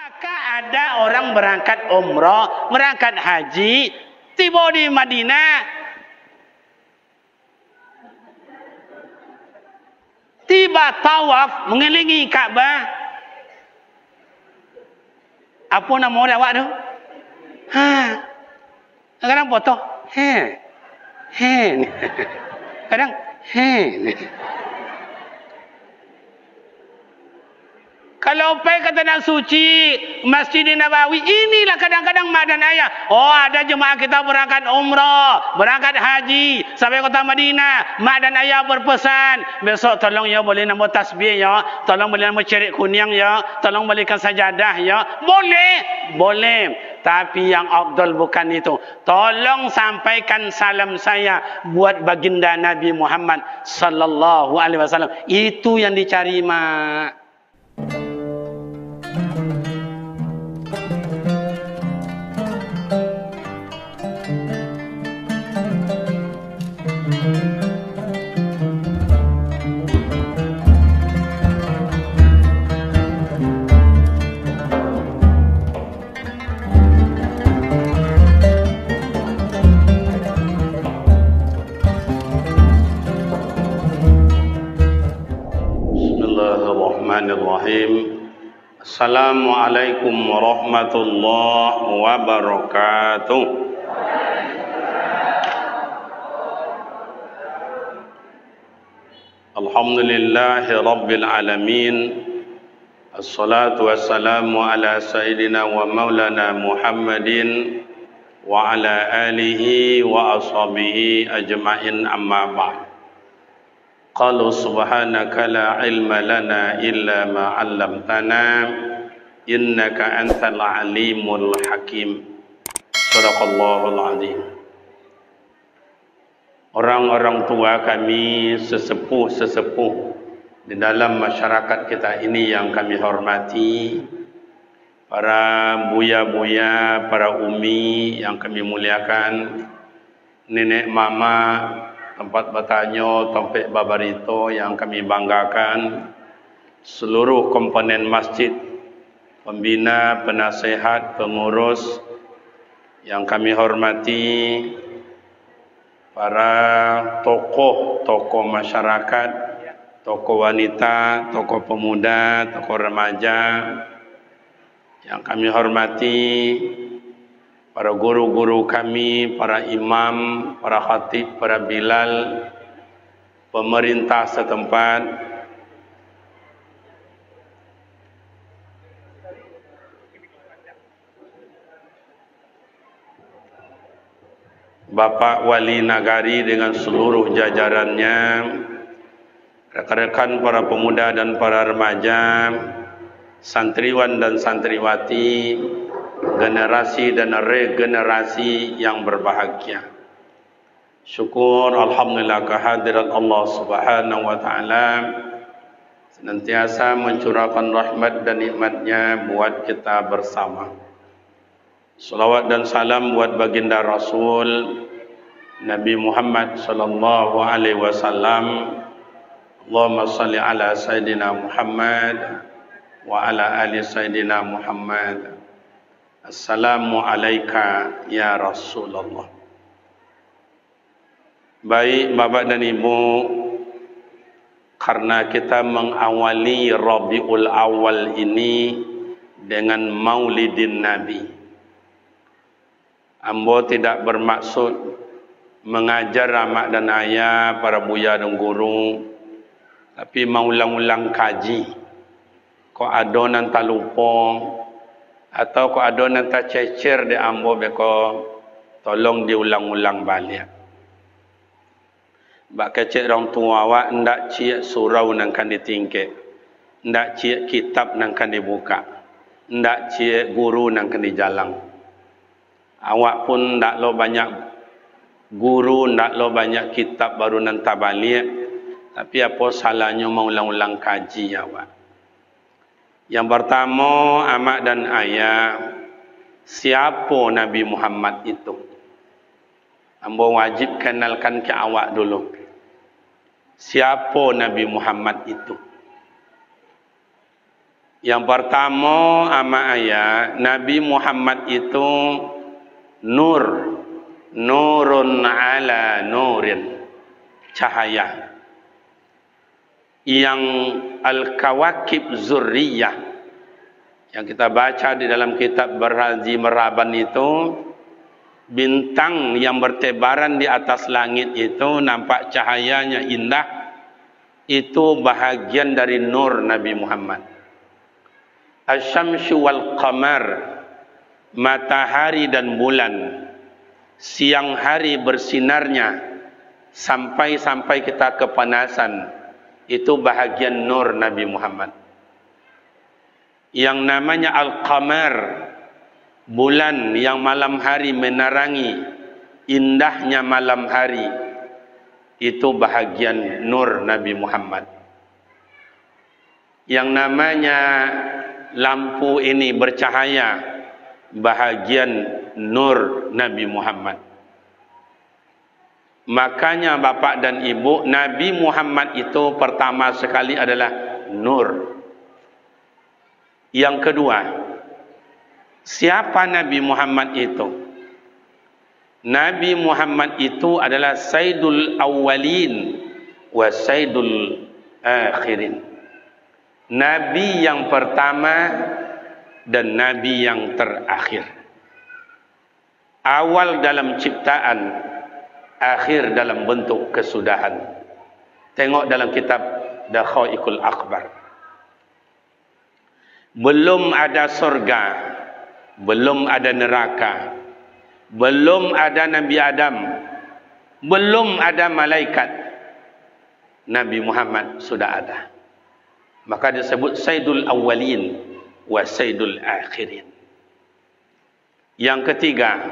Apakah ada orang berangkat umrah, berangkat haji, tiba di Madinah, tiba tawaf mengelilingi Kaabah? Apa nama orang awak tu? Kadang foto. Kadang kalau pergi ke tanah suci Masjid Nabawi, inilah kadang-kadang mak dan ayah. Oh, ada jemaah kita berangkat umrah, berangkat haji sampai kota Madinah. Mak dan ayah berpesan, besok tolong ya boleh nama tasbih ya, tolong boleh nama cerik kuning ya, tolong belikan sajadah ya. Boleh, boleh. Tapi yang afdal bukan itu. Tolong sampaikan salam saya buat baginda Nabi Muhammad sallallahu alaihi wasallam. Itu yang dicari mak. Assalamualaikum warahmatullahi wabarakatuh. Alhamdulillahi rabbil alamin. Assalatu wassalamu ala sayyidina wa maulana Muhammadin wa ala alihi wa ashabihi ajma'in, amma ba'd. Qalu subhanaka la ilma lana illa ma 'allamtana innaka antal alimul hakim. Shadaqallahul azim. Orang-orang tua kami, sesepuh-sesepuh di dalam masyarakat kita ini yang kami hormati, para buya-buya, para umi yang kami muliakan, nenek mama, tempat bertanya, tempat babarito yang kami banggakan, seluruh komponen masjid, pembina, penasehat, pengurus yang kami hormati, para tokoh masyarakat, tokoh wanita, tokoh pemuda, tokoh remaja yang kami hormati, para guru-guru kami, para imam, para khatib, para bilal, pemerintah setempat, Bapak Wali Nagari dengan seluruh jajarannya, rekan-rekan para pemuda dan para remaja, santriwan dan santriwati, generasi dan regenerasi yang berbahagia. Syukur alhamdulillah kehadirat Allah Subhanahu wa taala senantiasa mencurahkan rahmat dan nikmatnya buat kita bersama. Salawat dan salam buat baginda Rasul Nabi Muhammad sallallahu alaihi wasallam. Allahumma salli ala sayidina Muhammad wa ala ali sayidina Muhammad. Assalamu alayka ya Rasulullah. Baik Bapak dan Ibu, karena kita mengawali Rabiul Awal ini dengan Maulidin Nabi, ambo tidak bermaksud mengajar amak dan ayah, para buya dan guru, tapi mau ulang-ulang kaji. Kok ada nanti lupa, atau kok ada nanti cecer di ambo, beko tolong diulang-ulang balik. Bak kecek orang tua awak ndak cie surau nang kan ditingkek, ndak cie kitab nang kan dibuka, ndak cie guru nang kan dijalang. Awak pun ndak lo banyak guru, ndak lo banyak kitab baru nanti balik, tapi apa salahnya mau ulang-ulang kaji awak. Yang pertama, amak dan ayah, siapa Nabi Muhammad itu? Ambo wajib kenalkan ke awak dulu. Siapa Nabi Muhammad itu? Yang pertama ama ayat Nabi Muhammad itu nur, nurun ala nurin, cahaya yang al-kawakib zurriyah yang kita baca di dalam kitab Berhaji Meraban itu, bintang yang bertebaran di atas langit itu nampak cahayanya indah, itu bahagian dari nur Nabi Muhammad. Asy-syamsu wal qamar, matahari dan bulan, siang hari bersinarnya sampai kita kepanasan, itu bahagian nur Nabi Muhammad. Yang namanya al-qamar, bulan yang malam hari menerangi indahnya malam hari, itu bahagian nur Nabi Muhammad. Yang namanya lampu ini bercahaya, bahagian nur Nabi Muhammad. Makanya bapak dan ibu, Nabi Muhammad itu pertama sekali adalah nur. Yang kedua, siapa Nabi Muhammad itu? Nabi Muhammad itu adalah Sayyidul Awwalin wa Sayyidul Akhirin. Nabi yang pertama dan Nabi yang terakhir. Awal dalam ciptaan, akhir dalam bentuk kesudahan. Tengok dalam kitab Dakhaiqul Akbar. Belum ada surga, belum ada neraka, belum ada Nabi Adam, belum ada malaikat, Nabi Muhammad sudah ada. Maka disebut Sayyidul Awwalin wa Sayyidul Akhirin. Yang ketiga,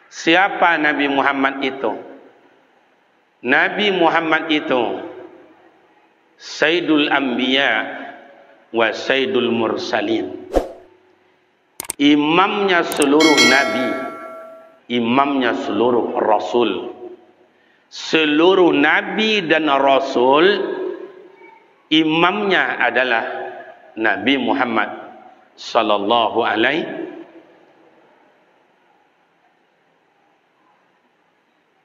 siapa Nabi Muhammad itu? Nabi Muhammad itu Sayyidul Anbiya wa Sayyidul Mursalin. Imamnya seluruh Nabi, imamnya seluruh Rasul. Seluruh Nabi dan Rasul, imamnya adalah Nabi Muhammad sallallahu alaihi.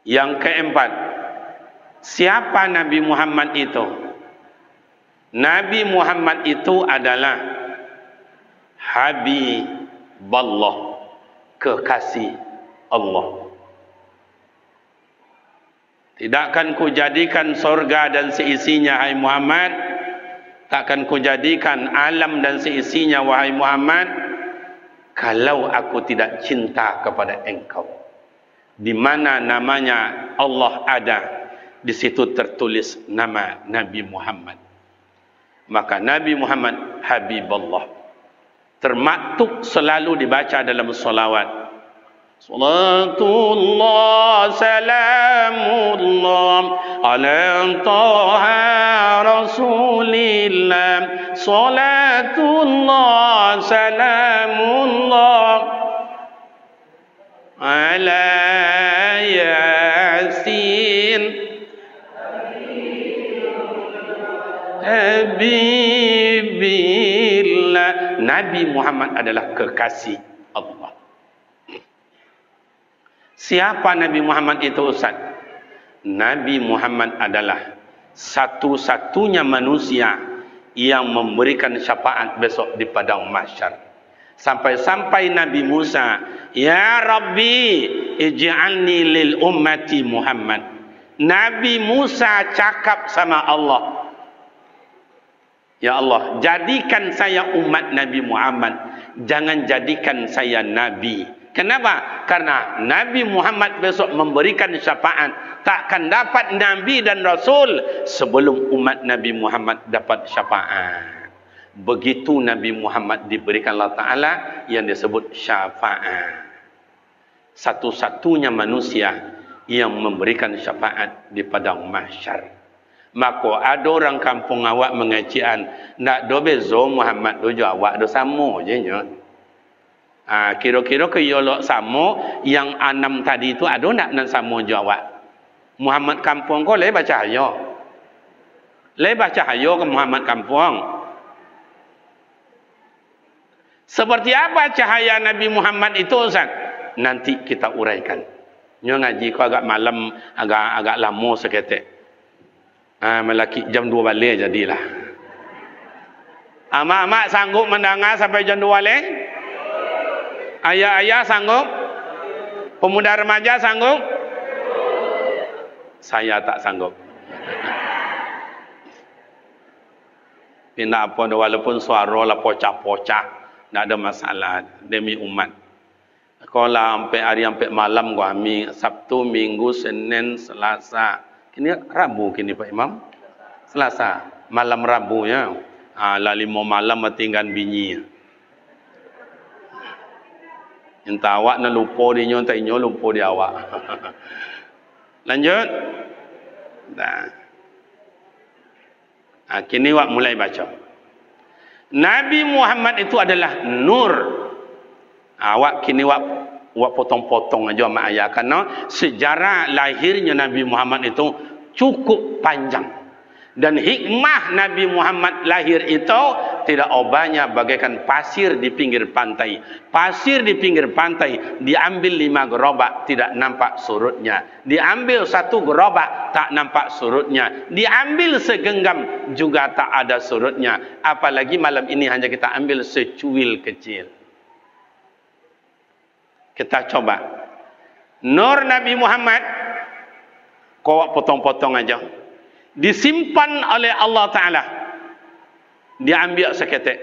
Yang keempat, siapa Nabi Muhammad itu? Nabi Muhammad itu adalah Habibullah, kekasih Allah. Tidakkan ku jadikan surga dan seisinya, hai Muhammad. Takkan ku jadikan alam dan seisinya, wahai Muhammad, kalau aku tidak cinta kepada engkau. Di mana namanya Allah ada, di situ tertulis nama Nabi Muhammad. Maka Nabi Muhammad Habibullah, termaktub selalu dibaca dalam salawat. Salatullah salamullah ala taha rasulillah. Salatullah salamullah ala yasin habibillah. Nabi Muhammad adalah kekasih Allah. Siapa Nabi Muhammad itu, Ustaz? Nabi Muhammad adalah satu-satunya manusia yang memberikan syafaat besok di padang mahsyar. Sampai-sampai Nabi Musa, ya Rabbi ij'alni lil ummati Muhammad. Nabi Musa cakap sama Allah, ya Allah, jadikan saya umat Nabi Muhammad, jangan jadikan saya Nabi. Kenapa? Karena Nabi Muhammad besok memberikan syafaat. Takkan dapat Nabi dan Rasul sebelum umat Nabi Muhammad dapat syafaat. Begitu Nabi Muhammad diberikan Allah Ta'ala yang disebut syafaat. Satu-satunya manusia yang memberikan syafaat di padang mahsyar. Maka ada orang kampung awak mengecian, nak do bezo Muhammad do awak do sama je nya. Kira-kira ke yolok sama yang 6 tadi itu ada nak nan sama jawab. Muhammad kampung ko lebih cahaya. Lebih cahaya ke Muhammad kampung. Seperti apa cahaya Nabi Muhammad itu Ustaz? Nanti kita uraikan. Nyo ngaji ko agak malam, agak lama seketik. Melaki jam 2 balik jadilah. Mak sanggup mendengar sampai jam 2 balik? Ayah sanggup? Pemuda remaja sanggup? Saya tak sanggup. Tidak apa, walaupun suara lah pocah-pocah. Tak ada masalah demi umat. Kalau sampai hari sampai malam kami Sabtu, Minggu, Senin, Selasa. Kini Rabu kini Pak Imam. Selasa, malam Rabu ya. Lah 5 malam tinggal bini. Entah awak nak lupa dia nyo, entah inyo lupa dia awak. Lanjut. Dah. Kini awak mulai baca. Nabi Muhammad itu adalah nur. Awak kini awak potong-potong aja mak ayah, karena sejarah lahirnya Nabi Muhammad itu cukup panjang. Dan hikmah Nabi Muhammad lahir itu tidak obanya bagaikan pasir di pinggir pantai. Pasir di pinggir pantai diambil 5 gerobak tidak nampak surutnya. Diambil 1 gerobak tak nampak surutnya. Diambil segenggam juga tak ada surutnya. Apalagi malam ini hanya kita ambil secuil kecil. Kita coba. Nur Nabi Muhammad kau potong-potong aja. Disimpan oleh Allah Ta'ala, diambil seketik,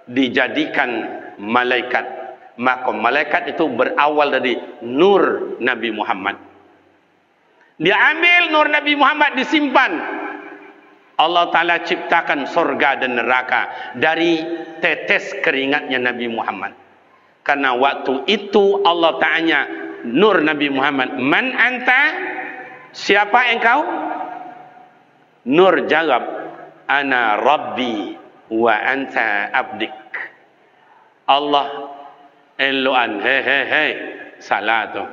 dijadikan malaikat. Maka malaikat itu berawal dari nur Nabi Muhammad. Diambil nur Nabi Muhammad, disimpan. Allah Ta'ala ciptakan surga dan neraka dari tetes keringatnya Nabi Muhammad. Karena waktu itu Allah tanya nur Nabi Muhammad, man anta? Siapa engkau? Nur jawab, ana Rabbi wa anta abdik. Allah eluan, hei, salah tu.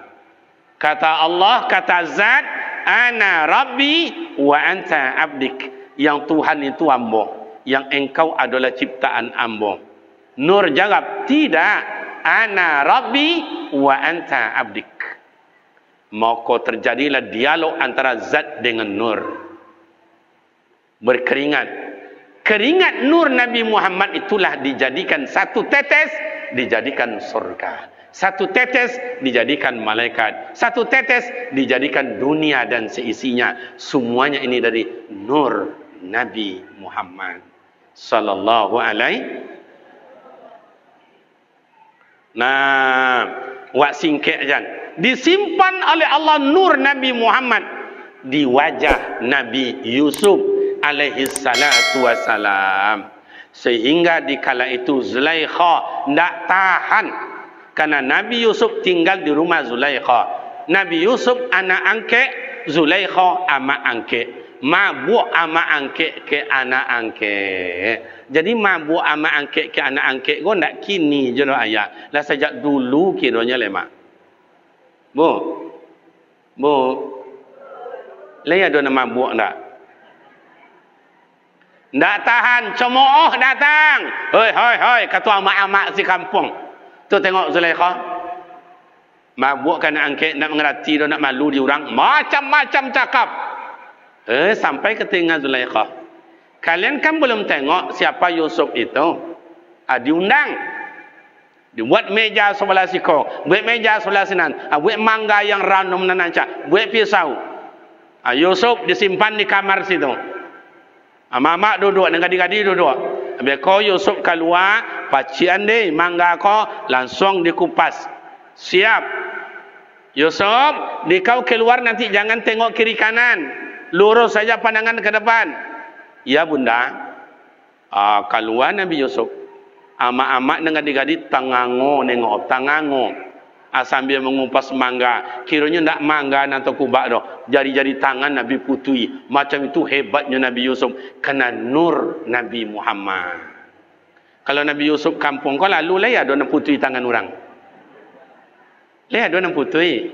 Kata Allah, kata Zat, ana Rabbi wa anta abdik. Yang Tuhan itu ambo, yang engkau adalah ciptaan ambo. Nur jawab, tidak, ana Rabbi wa anta abdik. Maka terjadilah dialog antara Zat dengan Nur. Berkeringat. Keringat nur Nabi Muhammad itulah dijadikan 1 tetes, dijadikan surga. 1 tetes dijadikan malaikat. 1 tetes dijadikan dunia dan seisinya. Semuanya ini dari nur Nabi Muhammad sallallahu alaihi. Nah, wak singkek jan. Disimpan oleh Allah nur Nabi Muhammad di wajah Nabi Yusuf alaihi salatu wassalam, sehingga di kala itu Zulaikha tidak tahan, karena Nabi Yusuf tinggal di rumah Zulaikha. Nabi Yusuf anak angke, Zulaikha ama angke, mabuk ama angke ke anak angke. Jadi mabuk ama angke ke anak angke kau nak kini je lah ayat lah, sejak dulu kiranya lemak bu leh ada nama mabuk tak? Tak tahan, cemooh datang. Hoi, kata amak-amak si kampung. Tu tengok Zulaikha. Mabuk kan angkat, nak mengerti dia, nak malu di orang. Macam-macam cakap. Sampai ke telinga Zulaikha. Kalian kan belum tengok siapa Yusuf itu. Diundang. Dibuat meja sebelah siku. Buat meja sebelah sinan. Buat mangga yang random nananca. Buat pisau. Yusuf disimpan di kamar situ. Mak duduk dengan adik-adik duduk. Habis kau Yusuf keluar, pacian deh mangga kau langsung dikupas. Siap. Yusuf, di kau keluar nanti jangan tengok kiri kanan. Lurus saja pandangan ke depan. Ya bunda. Keluar Nabi Yusuf. Amak-amak dengan adik-adik tangango nengok, tangango. Sambil mengupas mangga. Kiranya tak mangga atau kubak dah. Jari-jari tangan Nabi putui. Macam itu hebatnya Nabi Yusuf. Kena nur Nabi Muhammad. Kalau Nabi Yusuf kampung kau lalu lah ya ada nak putui tangan orang. Lah ada nak putui.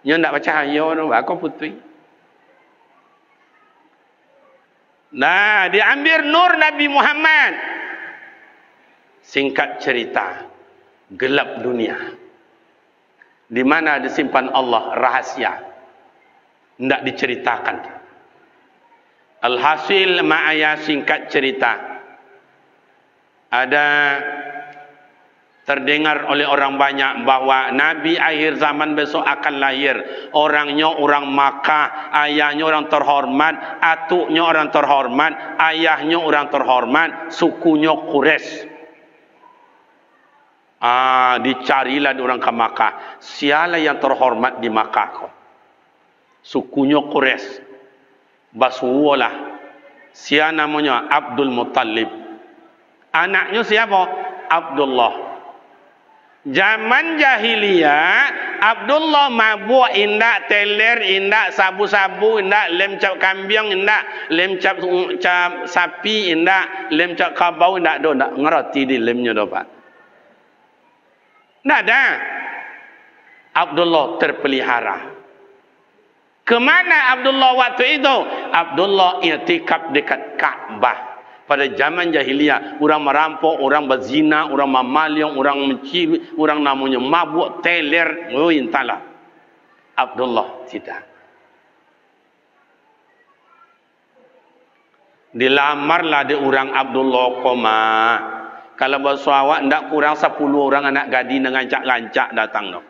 Yang tak baca hayo tu, aku putui. Nah, diambil nur Nabi Muhammad. Singkat cerita, gelap dunia. Di mana disimpan Allah rahasia. Tidak diceritakan. Alhasil ma'aya singkat cerita. Ada terdengar oleh orang banyak bahawa Nabi akhir zaman besok akan lahir. Orangnya orang Makkah, ayahnya orang terhormat, atuknya orang terhormat, ayahnya orang terhormat, sukunya Quraisy. Dicarilah orang ke Makkah. Siapa yang terhormat di Makkah kau? Sukunya Quraisy. Basuwalah. Siapa namanya? Abdul Muttalib. Anaknya siapa? Abdullah. Zaman jahiliyah, Abdullah mabuk indak, teler indak, sabu-sabu indak, lem cap kambing indak, lem cap sapi indak, lem cap kabau indak, do ndak ngerti di lemnya do Pak. Ndak ada. Abdullah terpelihara. Kemana Abdullah waktu itu? Abdullah i'tikaf dekat Ka'bah. Pada zaman jahiliyah, orang merampok, orang berzina, orang mamalyong, orang mencuri, orang namanya mabuk, teler, entahlah. Abdullah tidak. Dilamarlah di orang Abdullah koma. Kalau bahasa awak, tidak kurang 10 orang anak gadis dengan gancak-gancak datang. No.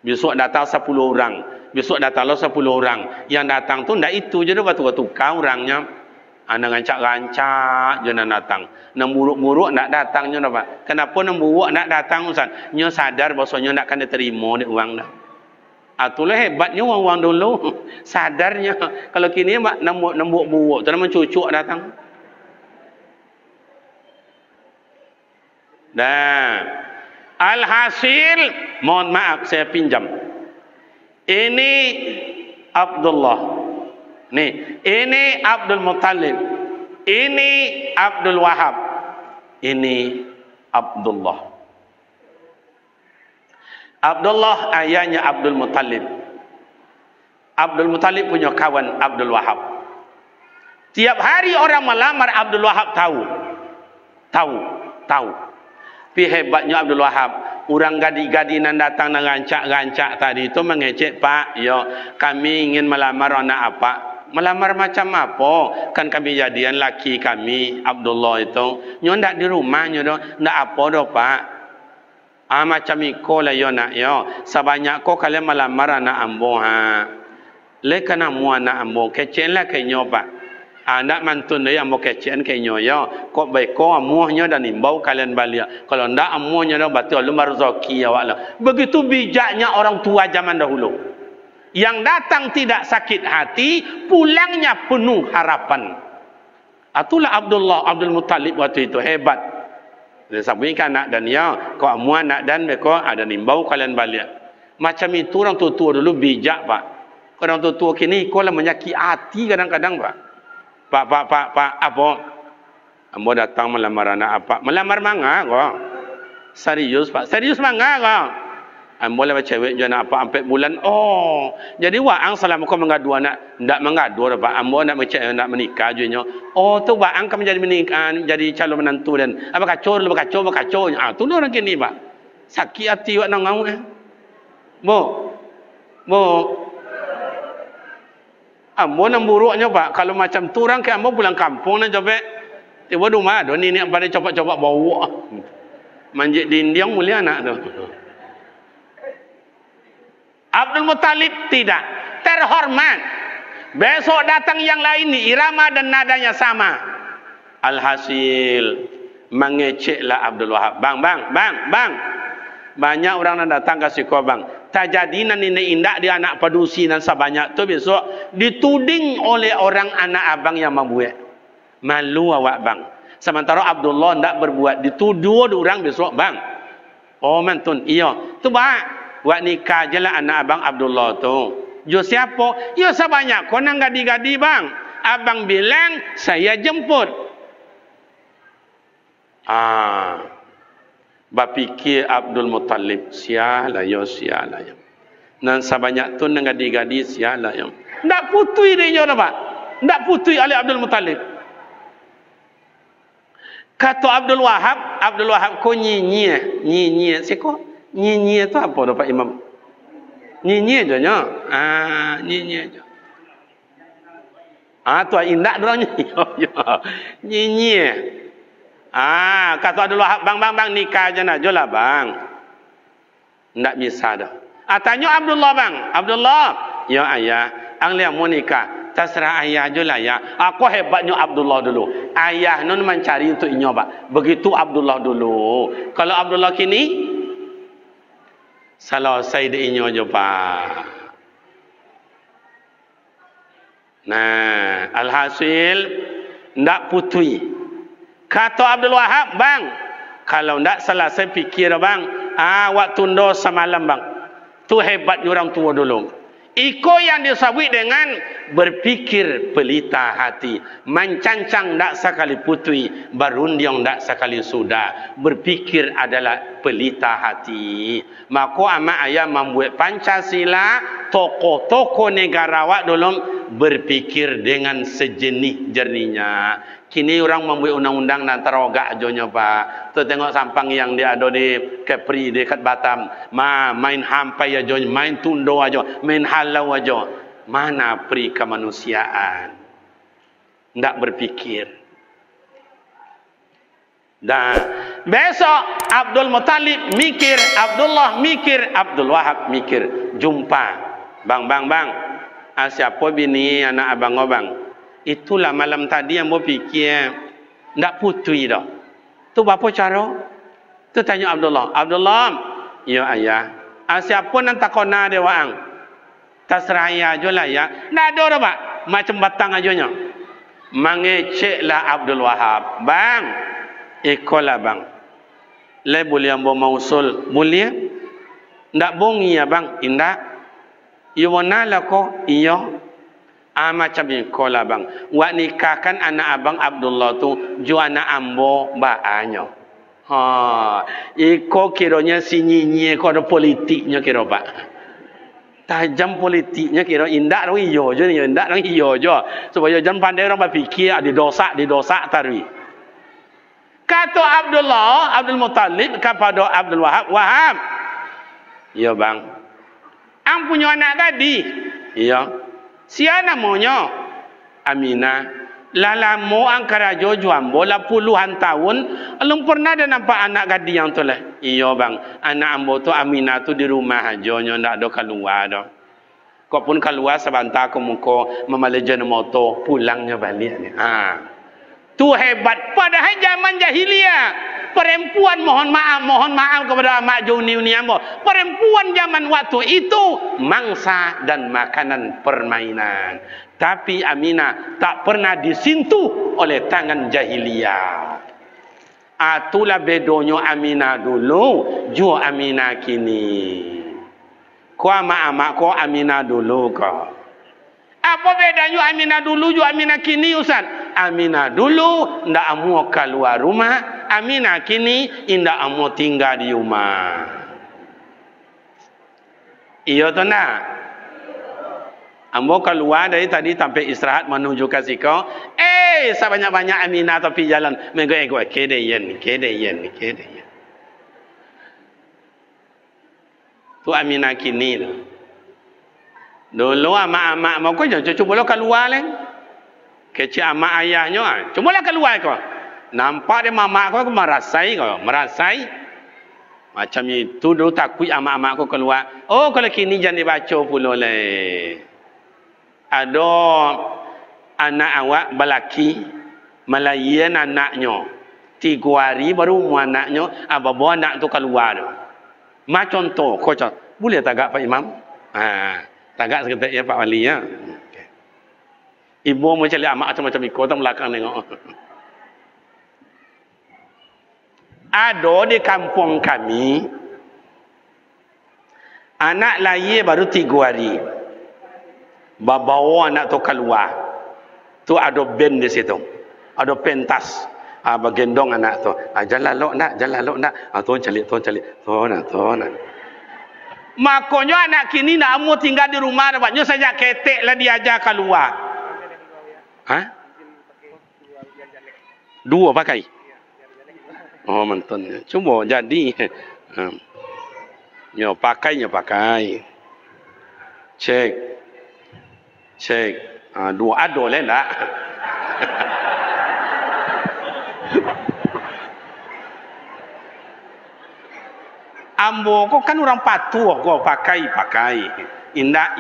Besok datang 10 orang. Besok datanglah 10 orang. Yang datang tu tidak itu je, batu-batu kau orangnya. Anak gancak-gancak je nak datang. Nang buruk-buruk nak datang je Pak. Kenapa nang buruk nak datang Ustaz? Nya sadar bahasanya nak kena terima ni orang dah. Itulah hebatnya orang-orang dulu. Sadarnya. Kalau kini nang buruk-buruk tu nak mencucuk datang. Dah. Alhasil, mohon maaf saya pinjam. Ini Abdullah. Nih, ini Abdul Muttalib. Ini Abdul Wahab. Ini Abdullah. Abdullah ayahnya Abdul Muttalib. Abdul Muttalib punya kawan Abdul Wahab. Tiap hari orang melamar Abdul Wahab tahu. Tapi hebatnya Abdul Wahab, orang gadis-gadis yang datang dengan gancak-gancak tadi itu mengecek, Pak, yo kami ingin melamar anak apa? Melamar macam apa? Kan kami jadian laki kami, Abdullah itu. Nyo ndak di rumah nyo do, ndak apa do, Pak. Macam iko lah yo nak yo. Sebanyak ko kalian melamar anak ambo ha. Le kana mu anak ambo kecen lah kenyo, Pak. Anak mantun dia ambo kecen kenyo yo. Kok baik ko amuhnya dan imbau kalian balik. Kalau ndak amuhnya do berarti lu rezeki awak lah. Begitu bijaknya orang tua zaman dahulu. Yang datang tidak sakit hati, pulangnya penuh harapan. Itulah Abdul Muttalib waktu itu hebat. Dia sampaikan anak dan ya, kau amu anak dan mereka ada nimbau kalian balik. Macam itu orang tua dulu bijak, Pak. Orang tua kini kau lah menyakiti hati kadang-kadang, Pak. Pak, apa? Ambo datang melamar anak apa? Melamar mangga kau. Serius, Pak. Serius mangga kau. Ambo lah cewek je nak apa sampai bulan. Oh, jadi waang selama kau mengadu anak, ndak mengadu dah, Pak. Ambo nak menikah je nya. Oh, tu waang kami jadi menikah, jadi calon menantu dan apa kacau. Tu orang kini, Pak. Sakit hati wak nang ngau. Bo. Ambo nang buruknya, Pak. Kalau macam tu orang ke ambo pulang kampung nak coba. Tiba rumah do ni pada coba-coba bawa. Manjik dinding mulia anak tu. Abdul Muttalib tidak terhormat. Besok datang yang lain ni irama dan nadanya sama. Alhasil mengeceklah Abdul Wahab. Bang. Banyak orang yang datang kasih kau bang. Tak jadi nanti indak dia anak padusi dan sebanyak tu besok dituding oleh orang anak abang yang membuat. Malu awak bang. Sementara Abdullah ndak berbuat, dituduh orang besok bang. Oh mantun, iya. Tu bang. Buat nikah je lah anak abang Abdullah tu. Jo siapa? Ya sebanyak kau nang gadi-gadi bang. Abang bilang saya jemput. Bapikir Abdul Muttalib sialah ya. Nan sebanyak tu nang gadi-gadi sialah ya. Ndak putui dia dah, Pak. Ndak putui oleh Abdul Muttalib. Kata Abdul Wahab ko nyinyi. Siko nyinyi tu apa tu Pak Imam? Nyinyi je nya. Nyinyi je. Tu indak dorang nyinyi. Nyinyi. Kata Abdul Wahab, bang nikah je nak jolah bang. Ndak bisa dah. Tanya Abdullah bang. Abdullah, ya ayah, ang lihat mau nikah. Terserah ayah je lah ya. Aku hebatnya Abdullah dulu. Ayah nun mencari untuk nyoba. Begitu Abdullah dulu. Kalau Abdullah kini, selesai di inyo je pak. Nah, alhasil ndak putui. Kata Abdul Wahab, bang, kalau ndak selesai fikir bang, awak tunda semalam bang. Tu hebatnya orang tua dulu. Iko yang disebut dengan berpikir pelita hati, mencancang tak sekali putui, berunding tak sekali sudah. Berpikir adalah pelita hati. Maka amak ayah membuat Pancasila, tokoh-tokoh negarawan dulu berpikir dengan sejenis jernihnya. Kini orang membuat undang-undang dan terogak aja pak. Tu tengok sampang yang dia ada di Kepri dekat Batam. Main hampai aja, main tundo aja, main halau aja. Mana peri kemanusiaan? Ndak berpikir. Dan besok Abdul Muttalib mikir, Abdullah mikir, Abdul Wahab mikir. Jumpa. Bang. Siapa bini anak abang. Itulah malam tadi yang mau fikir. Ndak putui dah. Tu apa cara? Tu tanya Abdullah. Abdullah, ya ayah. Siapa nan takona dia waang? Terserah ayah je lah ya. Ndak ada dah pak. Macam batang aja nya. Mengeceklah Abdul Wahab. Bang, ikolah bang. Le boleh ambo mausul. Boleh? Ndak bongi ya bang. Indak. Iyo wanala ko? Iyo. Macam ni kola bang. Wak nikahkan anak abang Abdullah tu ju anak ambo baanyo. Iko kiranya si nyinyi ko ada politiknya kira pak. Tajam politiknya kira indak dong iyo je ni, indak dong iyo je. Supaya jangan pandai orang berfikir di dosa tarwi. Kata Abdul Muttalib kepada Abdul Wahab. Ya bang. Ang punya anak tadi. Iya. Siapa namanya? Aminah. Lalamu angkara jojuan bola puluhan tahun. Belum pernah ada nampak anak gadis yang tu lah. Iya bang. Anak ambo tu Aminah tu di rumah aja. Ndak ada keluar dah. Kau pun keluar sebentar ke muka memalejan motor. Pulangnya balik ni. Tu hebat. Padahal zaman jahiliyah. Perempuan mohon maaf kepada Mak Juni ni ambo. Perempuan zaman waktu itu mangsa dan makanan permainan. Tapi Aminah tak pernah disentuh oleh tangan jahiliyah. Itulah bedonyo Aminah dulu, jo Aminah kini. Ko amak ko Aminah dulu ko. Apa bedanya Aminah dulu jo Aminah kini Ustaz? Aminah dulu ndak mau keluar rumah. Aminah kini indak mau tinggal di rumah. Iya tu nak. Ambo keluar dari tadi sampai istirahat menuju ke Siko. Sebanyak-banyak Aminah tapi jalan. Menggo kedeyen. Tu Aminah kini tu. Dulu amak-amak mau kau jangan cuba keluar leh. Kecil amak ayahnya. Cubalah keluar kau. Nampak dia mama kau merasai. Macam itu dulu takut amak-amak kau keluar. Oh kalau kini jangan dibaca pula leh. Ada anak awak belaki melayan anaknya. 3 hari baru umur anaknya. Bawa anak tu keluar. Macam tu. Kau cakap, boleh tak Pak Imam? Tagak seketik ya Pak Wali ya. Ibu macam lihat amak macam ikut tang belakang tengok. Ada di kampung kami anak lahir baru 3 hari. Bawa anak tu keluar. Tu ada band di situ. Ada pentas. Bagendong anak tu. Jalan lok nak. Tu calik. Tu nak. Makanya anak kini nak mau tinggal di rumah dapatnya saja ketek lah diajar keluar. Dua pakai. Oh, mentun. Cuba jadi. Nyo pakai. Cek. Dua ado le nak. Ambo kok kan orang patuh kok pakai. Indah.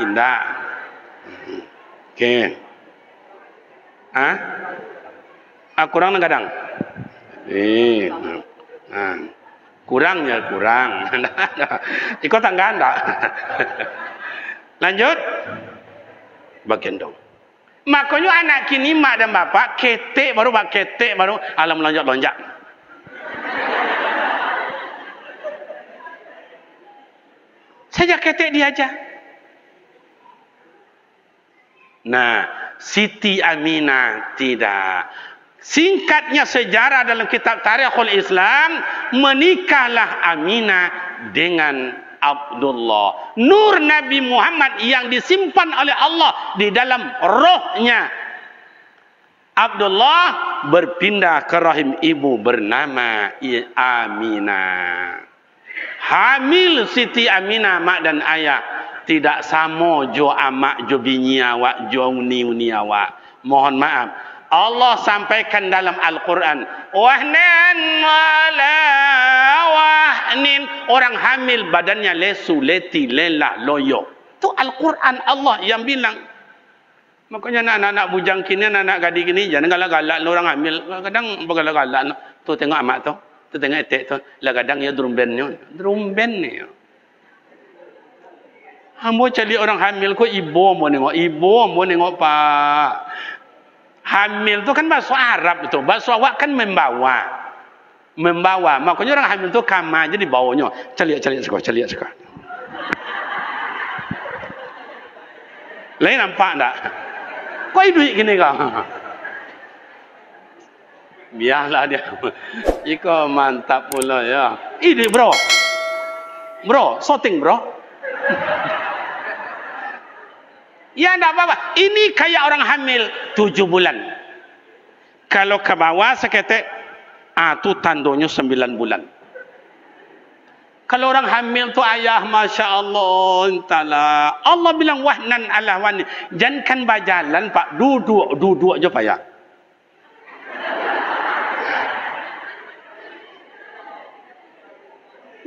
Okey. Kurang kadang. Kurangnya. Ikut tangga anda. Lanjut. Bagian dong. Makanya anak kini mak dan bapak ketek baru alam lonjak. Saja ketek dia aja. Nah, Siti Aminah tidak. Singkatnya sejarah dalam kitab Tarikhul Islam, menikahlah Aminah dengan Abdullah. Nur Nabi Muhammad yang disimpan oleh Allah di dalam rohnya. Abdullah berpindah ke rahim ibu bernama Aminah. Hamil Siti Aminah mak dan ayah tidak sama jo amak jo bini awak jo uni awak. Mohon maaf. Allah sampaikan dalam Al-Quran, wahnan wala wahnin, orang hamil badannya lesu, leti, lelah, loyo. Itu Al-Quran Allah yang bilang. Makanya anak-anak bujang kini, anak-anak gadis kini jangan galak-galak orang hamil. Kadang bergalak-galak. Tu tengok amak tu. Tu tengok etek tu. Lah kadang ya drumben ni. Hambo cari orang hamil ko ibu mau nengok pak. Hamil tu kan bahasa Arab itu. Bahasa awak kan membawa. Makanya orang hamil tu kama aja dibawanya. Celiak sekolah. Lain nampak tak? Kau duit gini kau? Biarlah dia. Iko mantap pula ya. Ini bro, shooting bro. Ya tidak apa-apa. Ini kayak orang hamil 7 bulan. Kalau ke bawah seketek, tu tandonya 9 bulan. Kalau orang hamil tu ayah, masya Allah, entahlah. Allah bilang wahnan ala wahnin. Jangan berjalan pak, duduk aja pak ya.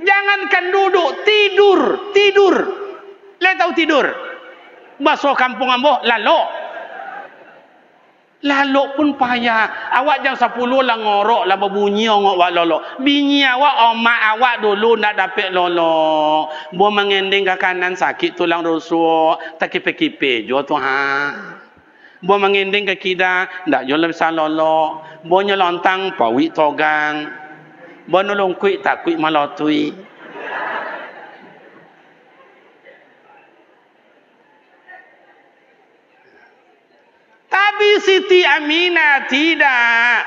Jangankan duduk, tidur. Lihat tahu tidur. Basuh kampung ambo, Lalu pun payah. Awak jangan 10 lah ngorok lah berbunyi ngok wak lolo. Bini awak, omak awak dulu nak dapat lolo. Bo mengending ke kanan sakit tulang rusuk. Tak kipe-kipe jo tu Bo mengending ke kida, ndak jo bisa lolo. Bo nyelontang pawik togang. Bo nolong kuik tak kuik malotui. Tapi Siti Aminah tidak.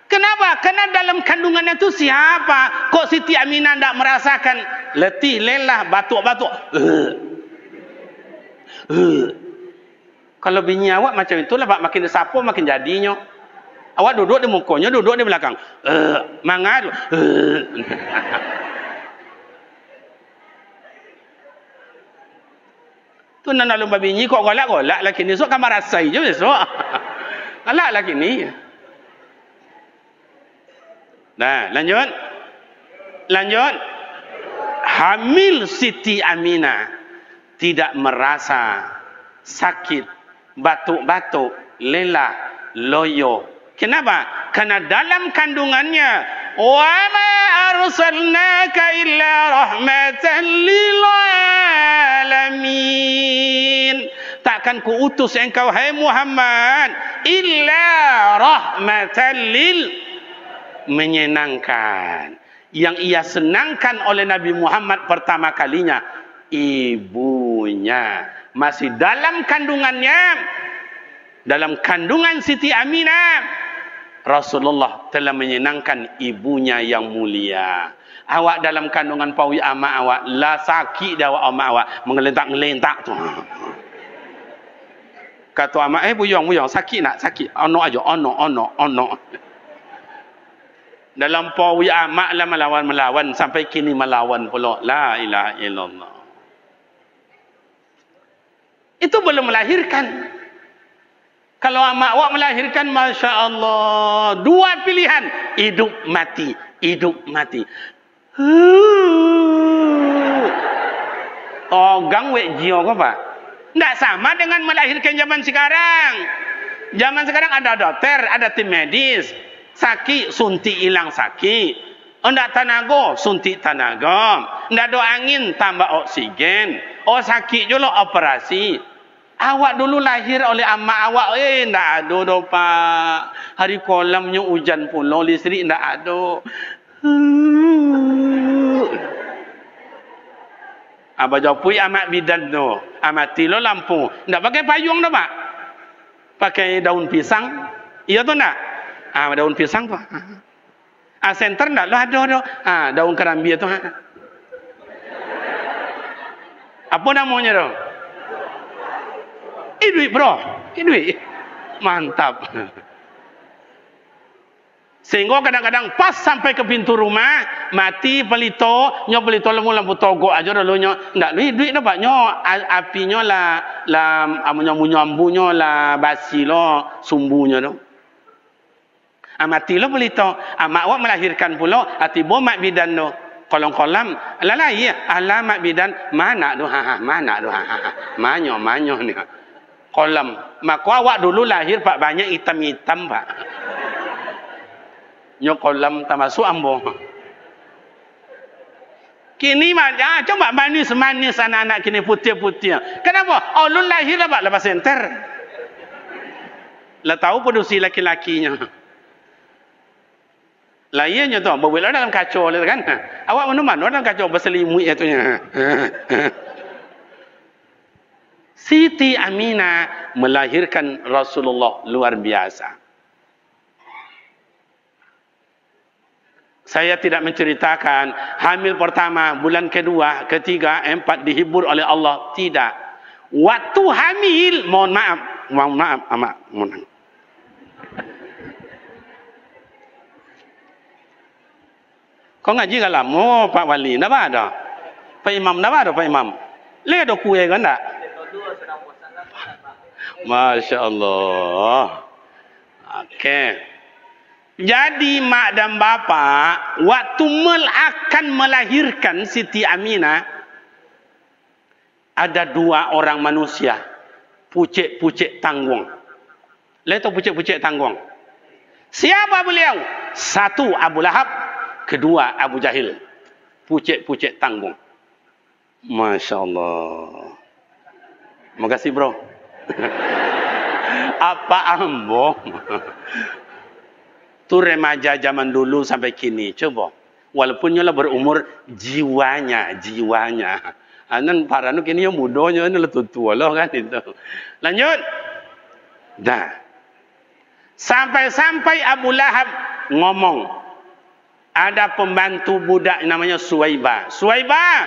Kenapa? Karena dalam kandungannya itu siapa? Kok Siti Aminah tidak merasakan letih, lelah, batuk-batuk? Kalau bini awak macam itulah, makin sapu makin jadinya. Awak duduk di mukanya, duduk di belakang. Mangat. Tu nak lalu babinyi kok golak-golak lagi ni. So kamar rasai je besok. Galak lagi ni. Nah, lanjut. Hamil Siti Aminah tidak merasa sakit, batuk-batuk, lelah, loyo. Kenapa? Karena dalam kandungannya, wa ma arsalnaka illa rahmatan lil alamin. Takkan kuutus engkau hai Muhammad illa rahmatan lil, menyenangkan. Yang ia senangkan oleh Nabi Muhammad pertama kalinya ibunya. Masih dalam kandungannya, dalam kandungan Siti Aminah, Rasulullah telah menyenangkan ibunya yang mulia. Awak dalam kandungan pawi amak awak, lah sakit dah awak amak awak, mengelentak-ngelentak tu. Kata amak, buyang, sakit nak? Sakit. Ono aja, ono. Dalam pawi amak lah melawan sampai kini melawan pula. La ilaha illallah. Itu belum melahirkan. Kalau amak awak melahirkan, Masya Allah, 2 pilihan, hidup mati, hidup mati. Gang wek jio ke apa? Tidak sama dengan melahirkan zaman sekarang. Zaman sekarang ada dokter, ada tim medis. Sakit, suntik hilang sakit. Tidak tenaga, suntik tenaga. Tidak ada angin, tambah oksigen. Oh sakit juga operasi. Awak dulu lahir oleh amak awak. Tidak ada dah pak. Hari kolamnya hujan pula, listrik tidak ada. Abah jopui amak bidan tu. Amati lo lampu. Tidak pakai payung dah pak. Pakai daun pisang. Iya tu tidak? Daun pisang tu. Senter tidak? Lo ada. Daun kerambi tu. Apa namanya tu? Duit bro. Duit. Mantap. Sehingga kadang-kadang pas sampai ke pintu rumah, mati pelito, nyo pelito lampu togok aja dulu nyo. Ndak duit dah pak nyo, apinya la nyambu-nyambunya la basi lo sumbunya tu. Mati lo pelito. Mak awak melahirkan pula, atibo mak bidan tu. Kolong-kolam, lalai ala mak bidan mana tu mana tu manyo ni. Kolam. Maka awak dulu lahir pak banyak hitam-hitam pak. Nyo kolam termasuk ambo. Kini mah coba manis-manis anak-anak kini putih-putih. Kenapa? Lu lahir lah pak lepas senter. Lah tahu produksi laki-lakinya. Lah ianya tu, berwila dalam kacau kan. Awak mana-mana dalam kacau berselimut itunya. Siti Aminah melahirkan Rasulullah luar biasa. Saya tidak menceritakan hamil pertama, bulan kedua, ketiga, 4 dihibur oleh Allah. Tidak. Waktu hamil, mohon maaf, amak. Kau ngaji ke lama, Pak Wali? Tidak ada. Pak Imam, tidak ada Pak Imam. Lihat ada kue kan tak? Masya Allah. Okey. Jadi mak dan bapa waktu akan melahirkan Siti Aminah, ada 2 orang manusia pucik-pucik tanggung. Lihat tu pucik-pucik tanggung. Siapa beliau? 1 Abu Lahab, 2 Abu Jahil. Pucik-pucik tanggung. Masya Allah. Terima kasih bro. Apa ambo? Tu remaja zaman dulu sampai kini. Coba. Walaupun nyolah berumur jiwanya. Anan parano kini yang mudanya ni letu tua loh kan itu. Lanjut. Dah. Sampai Abu Lahab ngomong. Ada pembantu budak namanya Suwaibah. Suwaibah.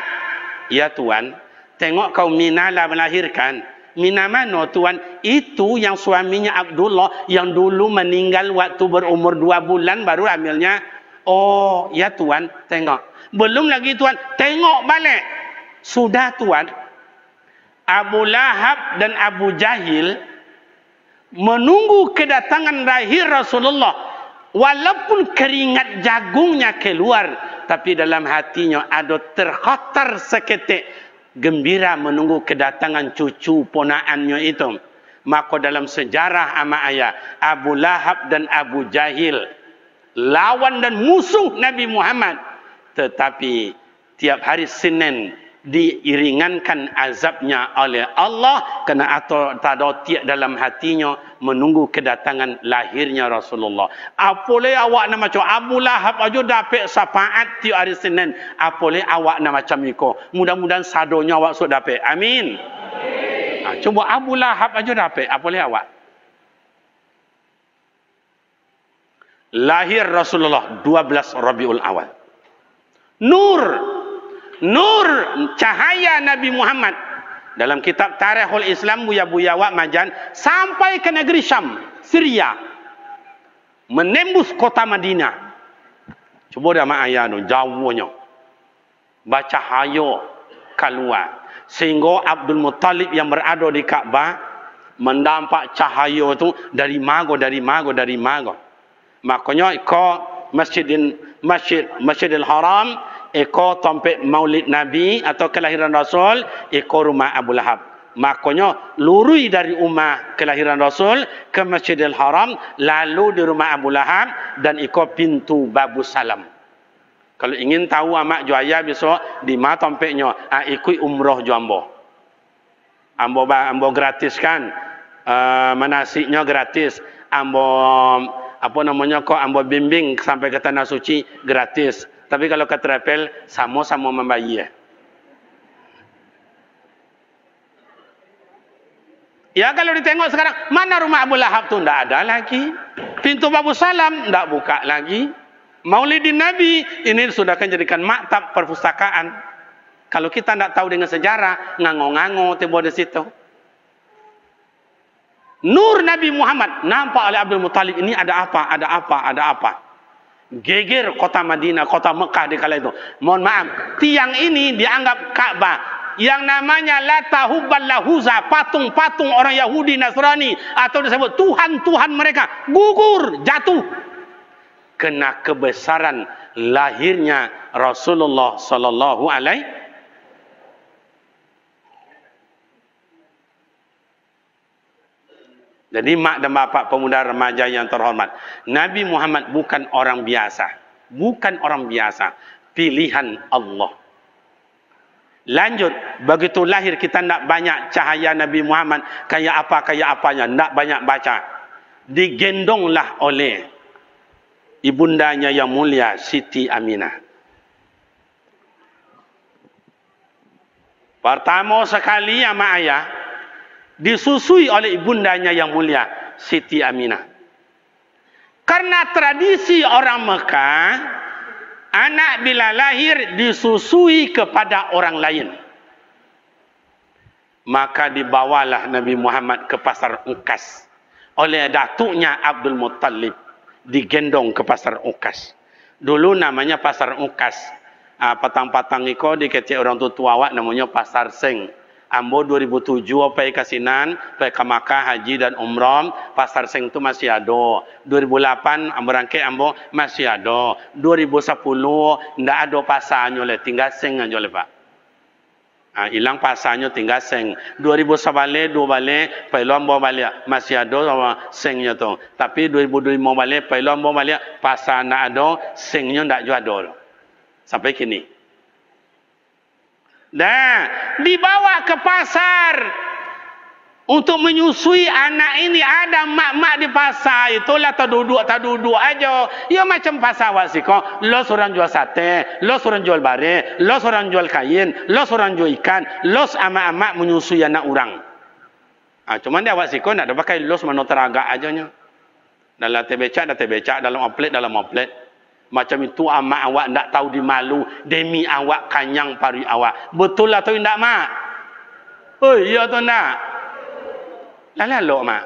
Ya Tuan. Tengok kau Minah melahirkan. Mina mana tuan? Itu yang suaminya Abdullah yang dulu meninggal waktu berumur 2 bulan baru hamilnya. Oh, ya tuan, tengok. Belum lagi tuan, tengok balik. Sudah tuan. Abu Lahab dan Abu Jahil menunggu kedatangan lahir Rasulullah. Walaupun keringat jagungnya keluar, tapi dalam hatinya ada terkhatar seketik. Gembira menunggu kedatangan cucu ponaannya itu. Maka dalam sejarah ama ayah, Abu Lahab dan Abu Jahil lawan dan musuh Nabi Muhammad. Tetapi tiap hari Senin diiringankan azabnya oleh Allah kerana tiap dalam hatinya menunggu kedatangan lahirnya Rasulullah. Apoleh awak nak macam Abu Lahab aja dapat syafaat tiap hari Senin. Apoleh awak nak macam iko. Mudah-mudahan sadonya awak sudah dapat. Amin. Cuba Abu Lahab aja dapat. Apoleh awak. Lahir Rasulullah 12 Rabiul Awal. Nur cahaya Nabi Muhammad dalam kitab Tarikhul Islam Buya Wak Majan sampai ke negeri Syam, Syria, menembus kota Madinah. Cuba dia mak ayah tu, jauhnya. Baca hayo keluar. Sehingga Abdul Muttalib yang berada di Kaabah mendampak cahaya tu dari mago. Makanya Masjidil Haram, tempat Maulid Nabi atau kelahiran Rasul, rumah Abu Lahab. Makanya lurui dari rumah kelahiran Rasul ke Masjidil Haram, lalu di rumah Abu Lahab dan pintu Babu Salam. Kalau ingin tahu amak juaya besok di mana tempatnya, ikut umrah jo ambo. Ambo gratis kan. Manasiknya gratis. Ambo ambo bimbing sampai ke tanah suci gratis. Tapi kalau ke travel sama-sama membayar. Ya kalau ditengok sekarang, mana rumah Abu Lahab tu? Tidak ada lagi. Pintu Babu Salam tidak buka lagi. Maulidin Nabi ini sudah akan jadikan maktab perpustakaan. Kalau kita tidak tahu dengan sejarah, ngango-ngango tiba di situ. Nur Nabi Muhammad nampak oleh Abdul Muttalib, ini ada apa? Geger kota Madinah, kota Mekah di kala itu. Mohon maaf, tiang ini dianggap Ka'bah. Yang namanya Lata Hubbal Lahuza, patung-patung orang Yahudi Nasrani atau disebut Tuhan-Tuhan mereka gugur, jatuh. Kena kebesaran lahirnya Rasulullah sallallahu alaihi. Jadi mak dan bapak pemuda remaja yang terhormat, Nabi Muhammad bukan orang biasa, pilihan Allah. Lanjut, begitu lahir kita tidak banyak cahaya Nabi Muhammad kayak apanya, tidak banyak baca. Digendonglah oleh ibundanya yang mulia Siti Aminah. Pertama sekali amak ayah disusui oleh ibundanya yang mulia Siti Aminah. Karena tradisi orang Mekah, anak bila lahir disusui kepada orang lain. Maka dibawalah Nabi Muhammad ke pasar Ukas oleh datuknya Abdul Muttalib. Digendong ke pasar Ukas. Dulu namanya pasar Ukas. Patang-patang iko dikecek orang tua awak namanya pasar Seng. Ambo 2007 pergi ke Sinan, pergi ke Makkah haji dan umrah, pasar Seng tu masih ada. 2008 ambo rangkait ambo masih ada. 2010 ndak ada pasarnya le, tinggal Seng aja le Pak. Hilang pasarnya tinggal Seng. 2011 2 balik pelon bawa balik masih ada sama Sengnya tu. Tapi 2025 balik pelon bawa balik pasar nak ada, Sengnya ndak juga ada. Sampai kini. Dah dibawa ke pasar untuk menyusui anak ini. Ada mak-mak di pasar itulah tak duduk aja. Ya macam pasar wasiko, los orang jual sate, los orang jual bare, los orang jual kain, los orang jual ikan, los amak-amak menyusui anak orang. Cuman dia wasiko nak ada pakai los mano teraga aja nya. Dalam TBC, dalam oplet. Macam itu amak awak ndak tahu dimalu demi awak kanyang pari awak. Betul atau tidak mak? Oh iya atau tidak? Lalu mak.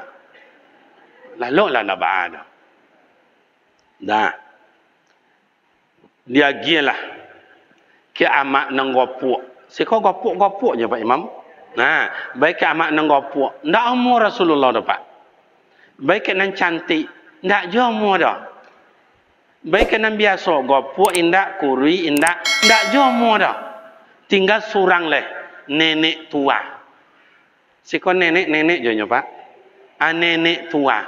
Lalu lah nak ada. Dah. Dia gilah. Ke amak nang gopuk. Siko gopuk je Pak Imam. Nah, baik ke amak nang gopuk. Ndak umur Rasulullah dah Pak. Baik ke nang cantik. Ndak je umur dah. Baik kena biasa gopuk indak kurui indak jomo dah. Tinggal surang leh nenek tua. Siko nenek je nya Pak. Nenek tua.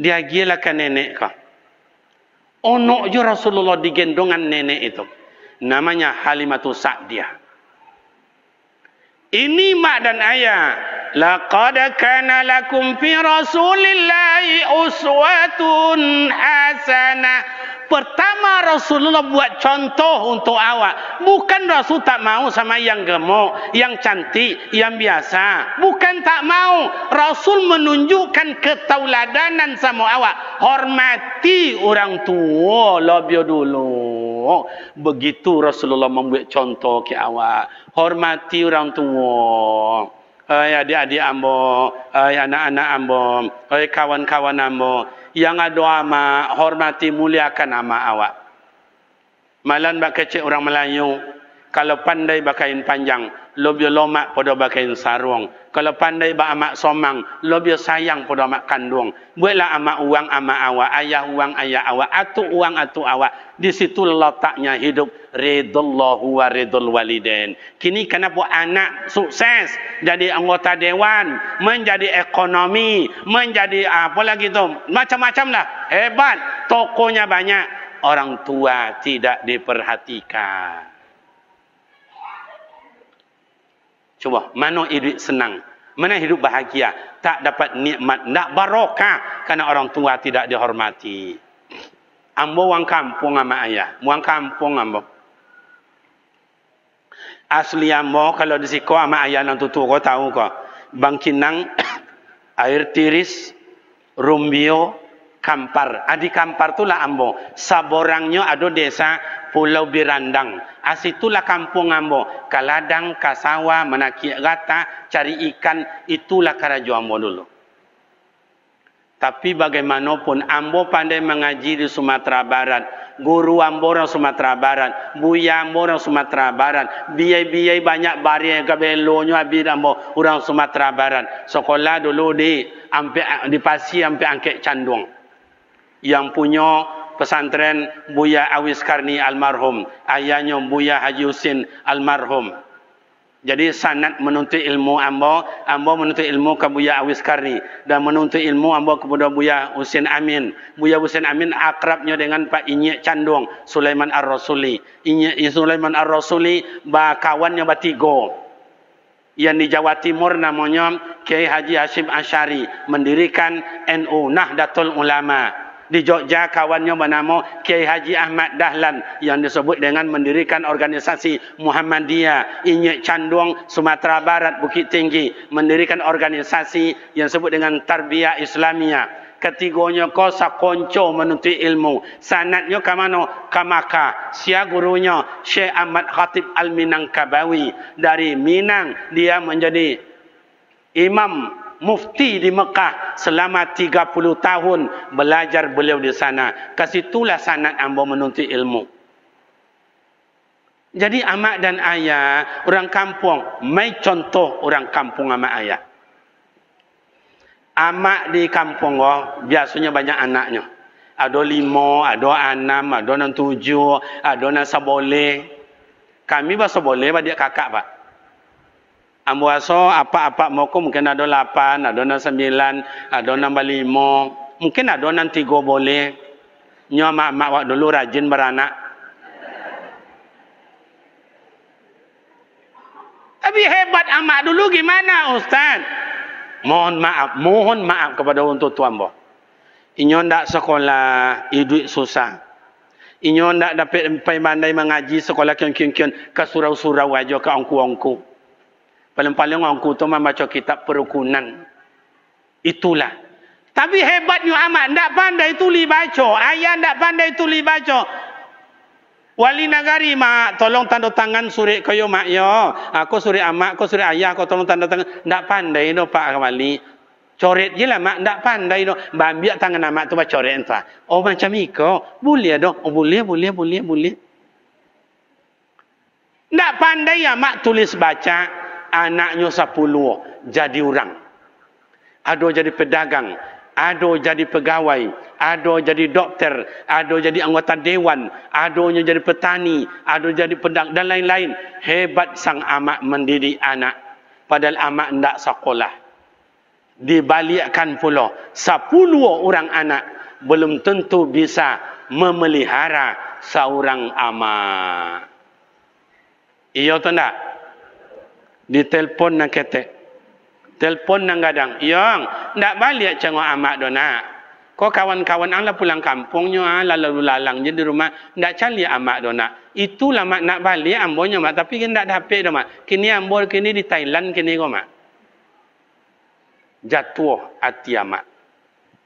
Dia gila kan nenek ka. Ono je Rasulullah digendongan nenek itu. Namanya Halimatus Sa'diyah. Ini mak dan ayah. Laqad kana lakum fi Rasulillahi uswatun hasanah. Pertama Rasulullah buat contoh untuk awak. Bukan Rasul tak mau sama yang gemuk, yang cantik, yang biasa. Bukan tak mau. Rasul menunjukkan ketauladanan sama awak. Hormati orang tua lebih dulu. Begitu Rasulullah membuat contoh ke awak. Hormati orang tua. Adik-adik ambo, anak-anak ambo, kawan-kawan ambo, yang ada ama hormati muliakan ama awak. Malan bak kecil orang Melayu. Kalau pandai bakain panjang, lebih lomak pada bakain sarung. Kalau pandai bak amak somang, lebih sayang pada amak kandung. Buatlah amak uang amak awak, ayah uang ayah awak, atuk uang atuk awak. Di situ letaknya hidup ridallahu wa ridul walidain. Kini kenapa anak sukses jadi anggota dewan, menjadi ekonomi, menjadi apa lagi tu, macam-macam lah, hebat, tokonya banyak, orang tua tidak diperhatikan. Coba, mana hidup senang? Mana hidup bahagia? Tak dapat nikmat, tak barokah kerana orang tua tidak dihormati. Ambo wang kampung ama ayah, wang kampung ambo. Asli ambo kalau di siko ama ayah nang tutu kau tahu kau. Bangkinang, air tiris, rumbio, kampar. Adi kampar tu lah ambo. Saborangnya ada desa Pulau Birandang. Asitulah kampung ambo. Kaladang, kasawa, menaki rata, cari ikan. Itulah karajo ambo dulu. Tapi bagaimanapun ambo pandai mengaji di Sumatera Barat. Guru ambo orang Sumatera Barat. Buya ambo orang Sumatera Barat. Biaya-biaya banyak bari kabelonyo abid ambo orang Sumatera Barat. Sekolah dulu di Pasi sampai Angkek Candung. Yang punya pesantren Buya Awis Karni almarhum, ayahnya Buya Haji Husin almarhum. Jadi sanad menuntut ilmu ambo menuntut ilmu ke Buya Awis Karni dan menuntut ilmu ambo kepada Buya Husin Amin. Buya Husin Amin akrabnya dengan Pak Inyek Candung Sulaiman Ar-Rasuli. Inyek Sulaiman Ar-Rasuli kawannya bertiga. Yang di Jawa Timur namanya Kiai Haji Hashim Asy'ari mendirikan NU Nahdlatul Ulama. Di Jogja kawannya bernama Kiai Haji Ahmad Dahlan yang disebut dengan mendirikan organisasi Muhammadiyah. Inyek Candung Sumatera Barat Bukit Tinggi mendirikan organisasi yang disebut dengan Tarbiyah Islamiyah. Ketiganya ko sakonco menuntut ilmu. Sanadnya ke mana? Ke Makkah. Sia gurunya Syekh Ahmad Khatib Al-Minangkabawi dari Minang. Dia menjadi imam mufti di Mekah selama 30 tahun belajar beliau di sana. Kasitulah sanad ambo menuntut ilmu. Jadi amak dan ayah orang kampung, mai contoh orang kampung amak ayah. Amak di kampung biasanya banyak anaknya. Ada 5, ada 6, ada 7, ada 11. Kami bahasa boleh badia kakak pak. Ambo aso apa-apa moko mungkin ada 8, ada 9, ada 5. Mungkin ada 3 boleh. Nyo mak wak dulu rajin beranak. Tapi hebat amak dulu gimana Ustaz? Mohon maaf kepada untuk tuan boh. Inyo ndak sekolah, hidup susah. Inyo ndak dapat pandai mengaji sekolah kian-kian ke surau-surau aja ke angku-angku. Paling-paling angku tu membaca kitab perukunan. Itulah. Tapi hebatnya amat ndak pandai tuli baca. Ayah ndak pandai tuli baca. Wali nagari mak tolong tanda tangan surat kayo mak yo. Aku surat amak, aku surat ayah, aku tolong tanda tangan. Ndak pandai no Pak Wali. Coret je lah mak, ndak pandai no. Bambiak tangan amak tu baca coret entah. Oh macam iko. Boleh doh. Oh boleh. Ndak pandai ya mak tulis baca. Anaknya 10 jadi orang. Ada jadi pedagang, ada jadi pegawai, ada jadi doktor, ada jadi anggota dewan, ada jadi petani, ada jadi pedang dan lain-lain. Hebat sang amak mendidik anak. Padahal amak ndak sekolah. Dibalikkan pula 10 orang anak belum tentu bisa memelihara seorang amak. Iya atau ndak? Di telpon nak ketek. Telpon nang gadang. Yang ndak balik cengok amak dona. Kau kawan-kawan anglah pulang kampungnya lalu lalang je di rumah ndak cali amak dona. Itulah mak nak balik ambonya mak tapi ndak dapat dah mak. Kini ambo kini di Thailand kini kau mak. Jatuh hati amak.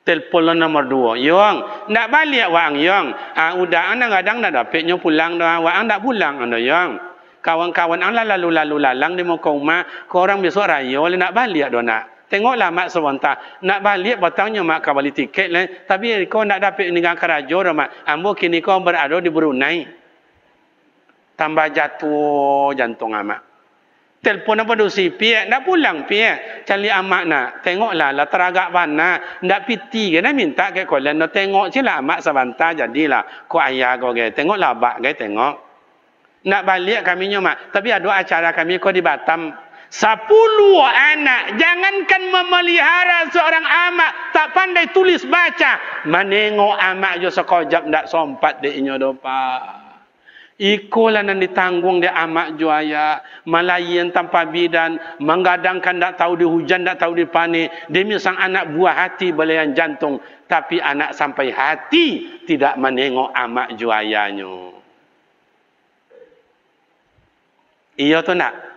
Telpon nomor 2. Yang ndak balik wang yang. Udah anak gadang ndak dapatnya pulang dah. Wang ndak pulang anda yang. Kawan-kawan anglah lalu lalang di muka rumah, korang besok raya boleh nak balik dona. Tengoklah mak sebentar. Nak balik batangnya mak kau beli tiket lah. Tapi kau nak dapat dengan kerajo dah mak. Ambo kini kau berada di Brunei. Tambah jatuh jantung amak. Telefon apa tu si piak, nak pulang piak. Cari amak nak. Tengoklah lah teragak mana. Nak piti ke nak minta ke kolan. Nak tengok je lah amak sebentar jadilah. Ko ayah ko ke. Tengoklah abak ke tengok. Nak balik kami nyomak. Tapi ada acara kami ko di Batam. 10 anak. Jangankan memelihara seorang amak. Tak pandai tulis baca. Menengok amak jo sekojap. Tak sompat dek inyo dopa. Ikulah nan ditanggung dia amak jo ayah. Malayan tanpa bidan. Menggadangkan tak tahu di hujan. Tak tahu di panik. Demi sang anak buah hati belayan jantung. Tapi anak sampai hati. Tidak menengok amak jo ayahnya. Iya tu nak.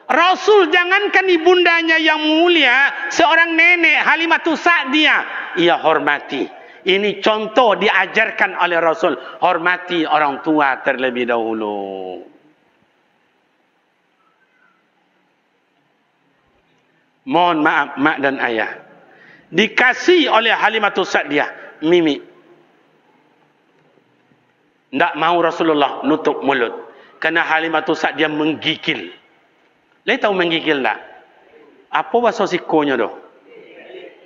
Rasul jangankan ibundanya yang mulia, seorang nenek Halimatus Sa'diyah, ia hormati. Ini contoh diajarkan oleh Rasul, hormati orang tua terlebih dahulu. Mohon maaf mak dan ayah. Dikasih oleh Halimatus Sa'diyah mimi. Tak mau Rasulullah nutup mulut. Kerana Halimatus Sa'diyah menggigil. Lagi tahu menggigil tak? Apa bahasa sikonya tu?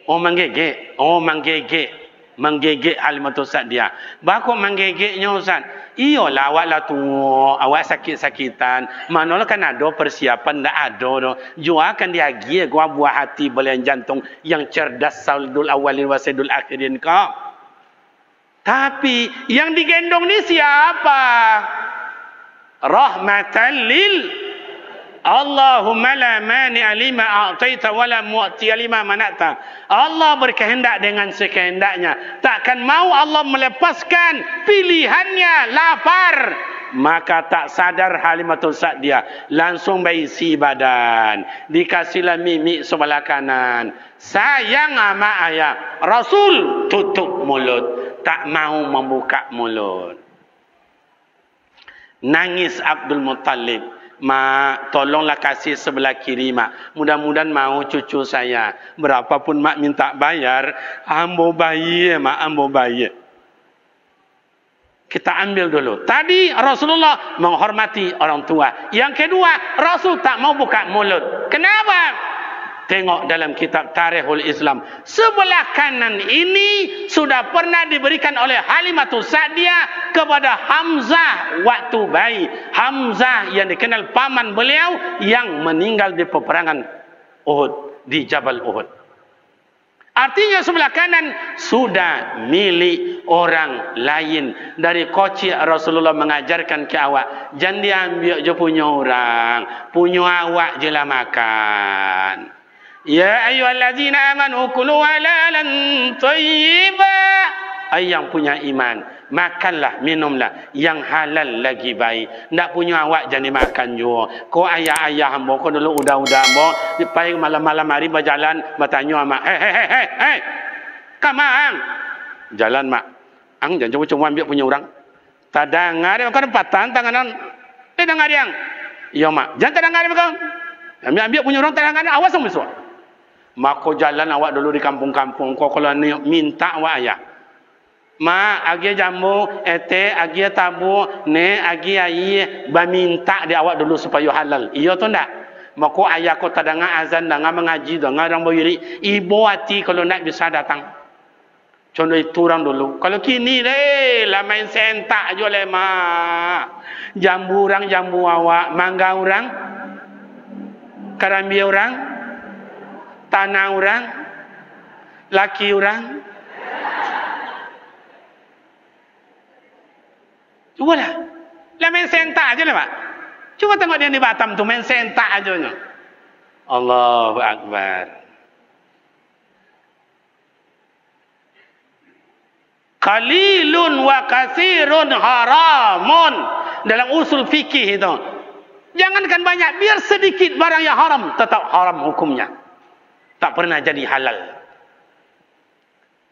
Oh menggigit. Oh menggigit. Menggigit Halimatus Sa'diyah. Bakok menggigitnya Ustaz? Iyalah awaklah tua. Awak sakit-sakitan. Manalah kan ada persiapan. Tak ada tu. Juakan dia lagi. Gua buah hati belian jantung. Yang cerdas saudul awalin wasidul akhirin kau. Tapi yang digendong ni siapa? Rahmatan lil Allahumma la mani'a lima a'taita wa la mu'tiya lima mana'ta. Allah berkehendak dengan sekehendaknya. Takkan mau Allah melepaskan pilihannya lapar. Maka tak sadar Halimatus Sa'diyah langsung berisi badan. Dikasihlah mimik sebelah kanan. Sayang ama ayah. Rasul tutup mulut. Tak mau membuka mulut. Nangis Abdul Muttalib. Mak, tolonglah kasih sebelah kiri mak. Mudah-mudahan mau cucu saya. Berapapun mak minta bayar, ambo bayi mak, ambo bayi. Kita ambil dulu. Tadi Rasulullah menghormati orang tua. Yang kedua, Rasul tak mau buka mulut. Kenapa? Tengok dalam kitab Tarikhul Islam. Sebelah kanan ini sudah pernah diberikan oleh Halimatus Sa'diyah kepada Hamzah waktu bayi. Hamzah yang dikenal paman beliau yang meninggal di peperangan Uhud, di Jabal Uhud. Artinya sebelah kanan sudah milik orang lain. Dari kecil Rasulullah mengajarkan ke awak, jangan diambil je punya orang, punya awak je lah makan. Ya ayyuhallazina amanu kulu halalan thayyiba. Ai yang punya iman, makanlah, minumlah yang halal lagi baik. Ndak punya awak jangan makan juga. Ko ayah-ayah hamba ko dulu udah-udah hamba dipai malam-malam hari berjalan bertanya mak, "Hei. Kamang. Jalan mak. Ang jangan coba ambil punya orang. Tadangar kau empatan tanganan. Dengar dia. Iya mak. Jangan tadangar kau. Ambil punya orang tadangar awas sama suara. Maka jalan awak dulu di kampung-kampung. Kau kalau minta awak ayah. Ma agi jambu, ete agi tabu, ne agi ayi, minta di awak dulu supaya halal. Iya tu ndak? Maka ayah kau tak dengar azan, dengar mengaji, dengar orang berdiri. Ibu hati kalau nak bisa datang. Contoh itu orang dulu. Kalau kini deh, lah main sentak je le ma. Jambu orang, jambu awak, mangga orang, karambi orang, tanah orang, laki orang. Cubalah. Lah main sentak aja lah Pak. Cuba tengok dia di Batam tu main sentak aja nya. Allahu Akbar. Qalilun wa katsirun haramun. Dalam usul fikih itu. Jangankan banyak, biar sedikit barang yang haram tetap haram hukumnya. Tak pernah jadi halal.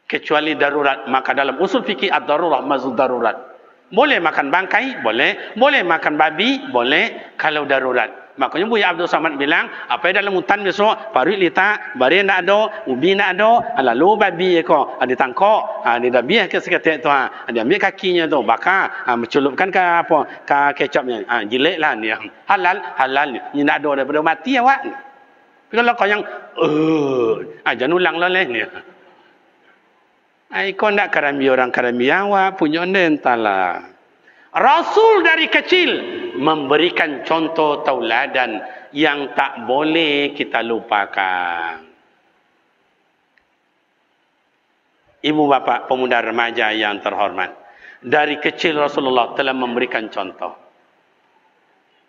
Kecuali darurat. Maka dalam usul fikih ad-darurat mazud darurat. Boleh makan bangkai? Boleh. Boleh makan babi? Boleh. Kalau darurat. Makanya Buya Abdul Samad bilang, apa dalam hutan besok, parit lita, bari nak ada, ubi nak ada, lalu babi ko, ada tangkok, dia dah biar ke seketik tu, dia ambil kakinya tu, bakar, mencelupkan ke apa, ke kecapnya, jilik lah dia. Halal ni nak ada daripada mati awak. Kalau kau yang, jangan ulang lah ni. Kau nak karami orang karami awak, punya entahlah. Rasul dari kecil memberikan contoh tauladan yang tak boleh kita lupakan. Ibu bapa pemuda remaja yang terhormat, dari kecil Rasulullah telah memberikan contoh.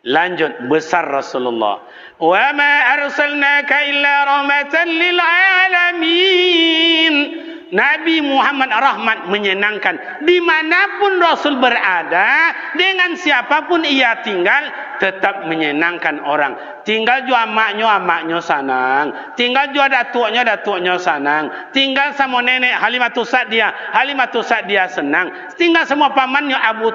Lanjut, besar Rasulullah. Wa ma arsalnaka illa rahmatan lil alamin. Nabi Muhammad rahmat menyenangkan. Dimanapun Rasul berada, dengan siapapun ia tinggal, tetap menyenangkan orang. Tinggal jua maknya senang. Tinggal jua datuknya senang. Tinggal sama nenek Halimatus Sa'diyah senang. Tinggal semua pamannya Abu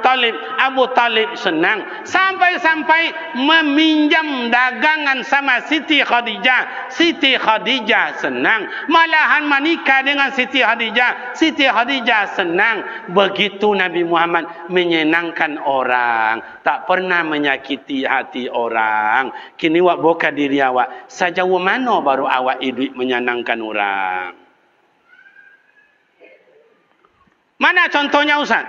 Talib senang. Sampai meminjam dagangan sama Siti Khadijah senang. Malahan menikah dengan Siti Khadijah senang. Begitu Nabi Muhammad menyenangkan orang, tak pernah menyakiti hati orang. Kini awak buka diri awak, sejauh mana baru awak hidup menyenangkan orang? Mana contohnya Ustaz?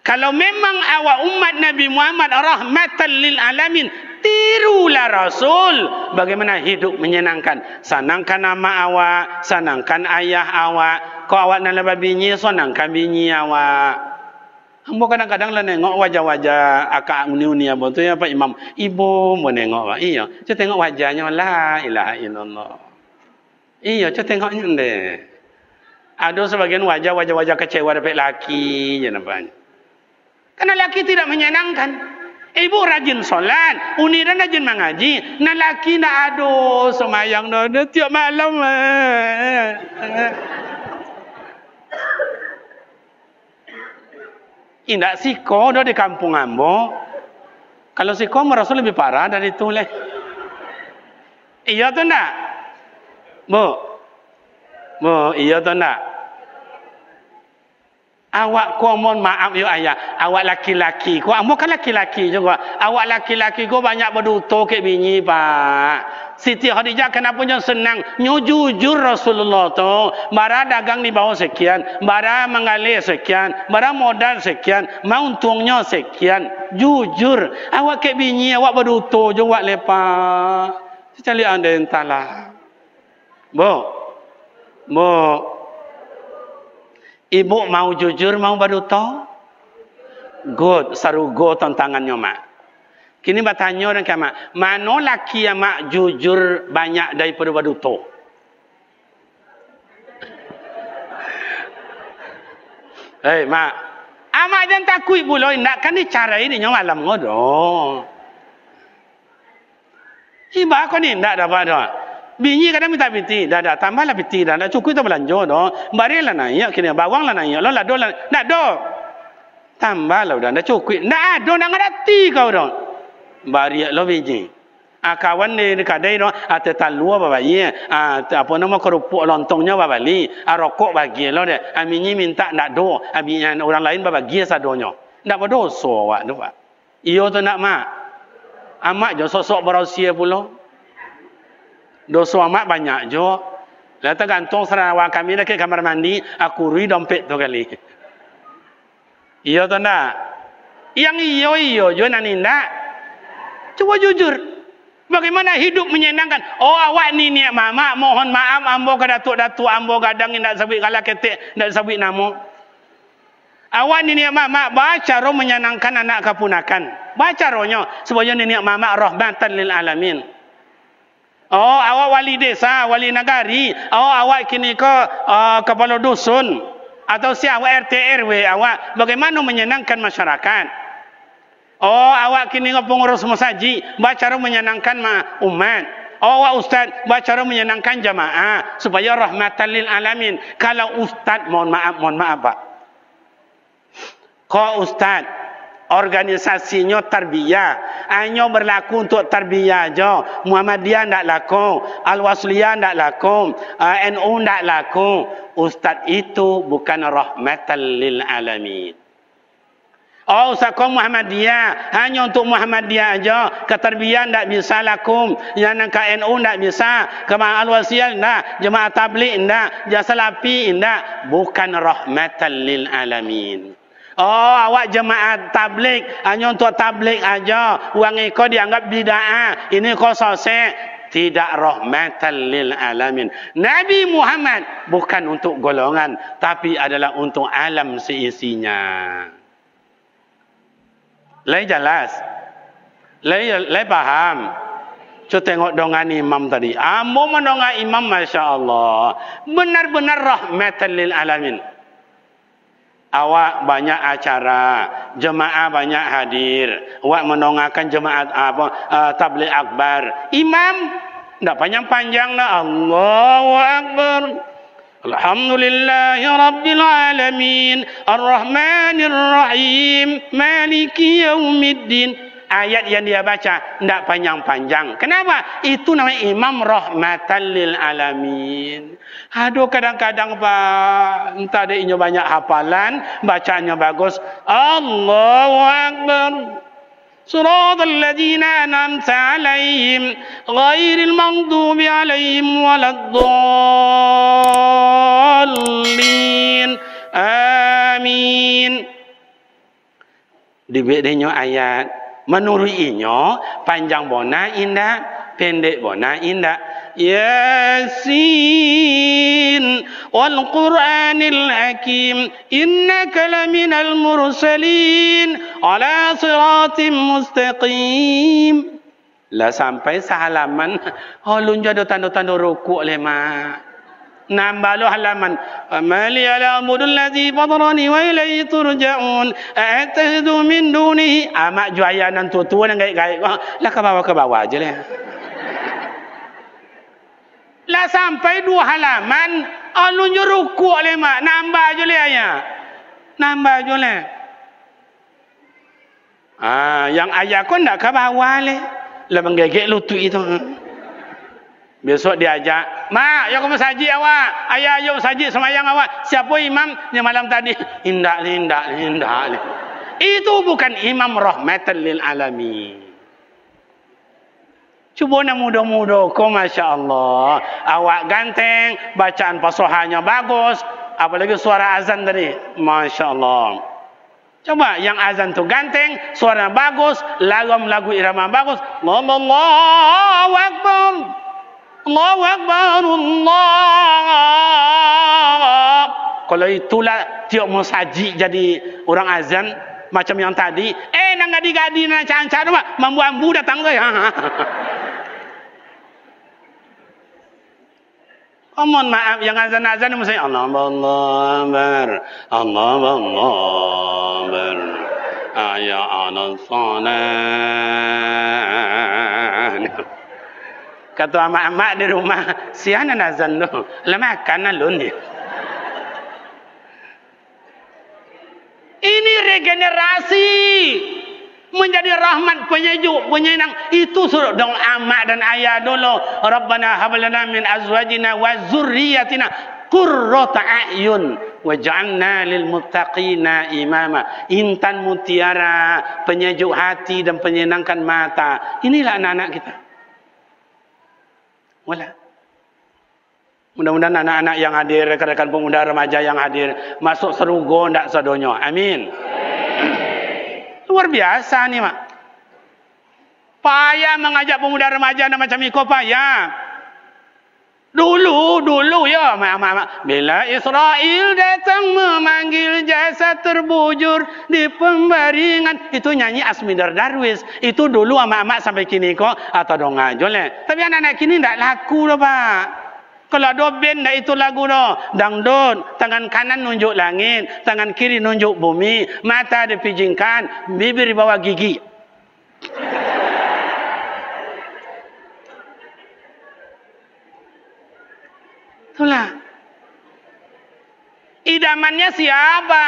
Kalau memang awak umat Nabi Muhammad rahmatan lil alamin, tirulah Rasul bagaimana hidup menyenangkan. Senangkan nama awak, senangkan ayah awak. Kau awak nak lepas bini, senangkan bini awak. Ambo kadang-kadang lah nengok wajah-wajah akak uni-uni abang tu, apa imam ibu mau nengok wah. Iya, saya tengok wajahnya, la ilaha illallah. Iya, saya tengoknya deh. Ada sebagian wajah kecewa dapat laki je nampaknya. Karena laki tidak menyenangkan. Ibu rajin solat, uni dan rajin mengaji, nah laki nak aduh semayang dah tiap malam. Indak siko dah di kampung ambo. Kalau siko Rasul lebih parah dari itu leh. Iya tu nak? Bu, iya tu nak? Awak ku mohon maaf yo ayah. Awak laki-laki ku, ambo kan laki-laki juga. Awak laki-laki ku banyak berduto ke bini pak. Siti Khadijah kenapa yang senang? Jujur Rasulullah tu. Bara dagang di bawah sekian. Bara mengalir sekian. Bara modal sekian. Mau untungnya sekian. Jujur. Awak ke bini, awak berduto je awak lepas. Secali anda entahlah. Bu. Ibu mau jujur, mau berduto? Good. Sarugo tantangannya mak. Kini bertanya orang kama, mana laki yang mak jujur banyak daripada berduto? Mak, amak jangan takut pula, nak kan cara ini yang malam ngodo. Iba kau ni tak dapat dah. Bini kadang minta piti, dah tambahlah piti dah, cukup tu belanja dah. Barilah naik, kini bawang lah naik, lah do lah, nak do. Tambahlah dah, cukup. Nak do nak ngerti kau dah. Bariak lo biji. Kawan ni kadai no, tetalua babaye, apa nama kerupuk lontongnya babali, rokok bagi lo deh. Aminyi minta nak do, aminyan orang lain babagi sadonya. Nak berdosa awak tu pak. Iyo tu nak mak. Amak jo sosok berusia pula. Dosa amak banyak jo. Lah tergantung sarawak kami nak ke kamar mandi, aku rui dompet tu kali. Iyo tu nak. Yang iyo jo nak nindak. Coba jujur. Bagaimana hidup menyenangkan? Oh awak ni niat mama, mohon maaf ambo ke datuk-datuk ambo kadang ndak sabit kala ketik, ndak sabit nama. Awak ni niat mama baca ro menyenangkan anak keponakan. Baca ronya supaya ni niat mama rahmatan lil alamin. Oh awak wali desa, wali negari, oh awak kini ke kepala dusun atau si awak RT RW awak bagaimana menyenangkan masyarakat? Oh awak kini pengurus masjid, baca menyenangkan umat. Oh awak ustaz, baca menyenangkan jamaah supaya rahmatan lil alamin. Kalau ustaz mohon maaf Pak. Kau ustaz organisasinya tarbiyah. Hanya berlaku untuk tarbiyah aja. Muhammadiyah ndak laku, Al-Wasliyah ndak laku, NU ndak laku. Ustaz itu bukan rahmatan lil alamin. Oh, Ustaz kau Muhammadiyah, hanya untuk Muhammadiyah aja. Ketarbiyah ndak bisa lakum. Yang ke NU ndak bisa. Ke Al-Wasliyah ndak. Jemaah Tabligh ndak. Jasa Salafi ndak. Bukan rahmatan lil alamin. Oh, awak jemaah tabligh hanya untuk tabligh aja. Uang kau dianggap bid'ah. Ini kau sosek. Tidak rahmatan lil alamin. Nabi Muhammad bukan untuk golongan, tapi adalah untuk alam seisinya. Lai jelas? Lai paham? Coba tengok dongan imam tadi. Amu menonga imam, Masya Allah. Benar-benar rahmatan lil alamin. Awak banyak acara, jemaah banyak hadir. Awak menongakan jemaah tabligh akbar. Imam tidak panjang-panjang lah. Allahu Akbar. Alhamdulillahi Rabbil Alamin. Ar-Rahmanir Rahim. Maliki Yaumiddin. Ayat yang dia baca tidak panjang-panjang. Kenapa? Itu namanya imam rahmatan lil alamin. Aduh, kadang-kadang Pak, entah dia banyak hafalan, bacaannya bagus. Allahu Akbar. Suratal ladzina an'amta 'alaihim ghairil maghdubi 'alaihim waladdallin. Amin. Dibedanya ayat. Menurutinya panjang bona indah, pendek bona indah. Yasin wal Qur'anil Hakim innaka laminal mursalin ala siratim mustaqim. Lah sampai sehalaman, holun jado tanda-tanda rukuk le mak. Nambah lo halaman. Amali ala amudul ladzi fadrani wa ilaihi turja'un. A'tahdu min dunihi. Amak juayanan tua-tua dan gaik-gaik. Lah ke bawah aja lah. Lah sampai 2 halaman. Alun je rukuk le mak. Nambah je le ayah. Nambah je le. Yang ayah kau nak ke bawah le. Lah menggegek lutut itu. Besok diajak, mak, yuk ke masjid awak. Ayah, yuk masjid semayang awak. Siapa imam yang malam tadi? Indak. Itu bukan imam rahmatan lil alamin. Cuba nak mudah-mudah kau, Masya Allah. Awak ganteng, bacaan fasohanya bagus. Apalagi suara azan tadi. Masya Allah. Coba yang azan tu ganteng, suara bagus, lagu irama bagus. Allahu Akbar. Allahu Akbar, Allah. Kalau itulah tiap musajik jadi orang azan macam yang tadi, nang gadi-gadi nak cancar tu, mambu-mambu datang tu. Mohon maaf, yang azan-azan mesti Allahu Akbar, Allahu Akbar. Ya anas salat. Kata amak-amak di rumah, siapa nazan tu? Lama makan alun ni. Ini regenerasi. Menjadi rahmat penyejuk, penyenang. Itu suruh dong amak dan ayah dulu. Rabbana hablana min azwajina wa zurriyatina qurrata a'yun waj'alna lil muttaqina imama. Intan mutiara, penyejuk hati dan penyenangkan mata. Inilah anak-anak kita. Wala. Mudah-mudahan anak-anak yang hadir, rekan-rekan pemuda remaja yang hadir masuk serugo ndak sadonyo. Amin. Luar biasa nih, Mak. Payah mengajak pemuda remaja macam iko payah. Dulu ya, Mak. Bila Israel datang memanggil jasad terbujur di pembaringan, itu nyanyi Asmindar Darwis. Itu dulu amak-amak sampai kini kok atau dong aja le. Tapi anak-anak kini ndak laku loh, Pak. Kalau ada band ndak itu lagu doh. Dangdut, tangan kanan nunjuk langit, tangan kiri nunjuk bumi, mata dipijingkan, bibir di bawah gigi. Itulah. Idamannya siapa?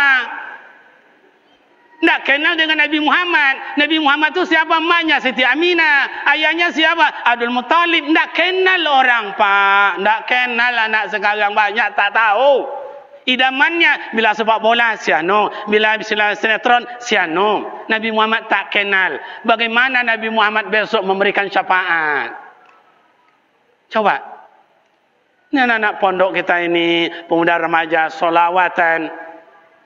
Tak kenal dengan Nabi Muhammad. Nabi Muhammad tu siapa? Maknya Siti Aminah. Ayahnya siapa? Abdul Muttalib. Tak kenal orang, Pak. Tak kenal anak sekarang banyak tak tahu. Idamannya bila sepak bola siano, bila sinetron siano. Nabi Muhammad tak kenal. Bagaimana Nabi Muhammad besok memberikan syafaat? Coba. Ini anak-anak pondok kita ini, pemuda remaja, solawatan.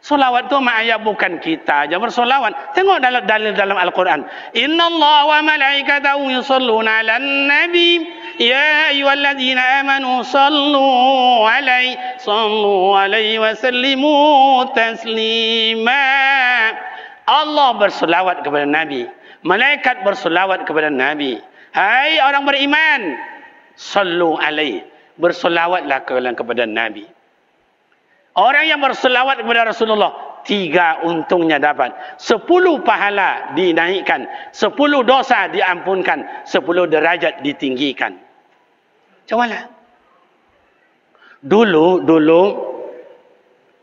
Solawat itu ma'ayah bukan kita aja bersolawat. Tengok dalil dalam Al-Quran. Inna Allah wa malaikatahu yusalluna ala nabi. Ya ayyuhalladzina amanu sallu alaihi wa sallimu taslima. Allah bersolawat kepada Nabi. Malaikat bersolawat kepada Nabi. Hai orang beriman, sallu alaihi. Bersolawatlah kepada Nabi. Orang yang berselawat kepada Rasulullah, 3 untungnya dapat. 10 pahala dinaikkan. 10 dosa diampunkan. 10 derajat ditinggikan. Cobalah. Dulu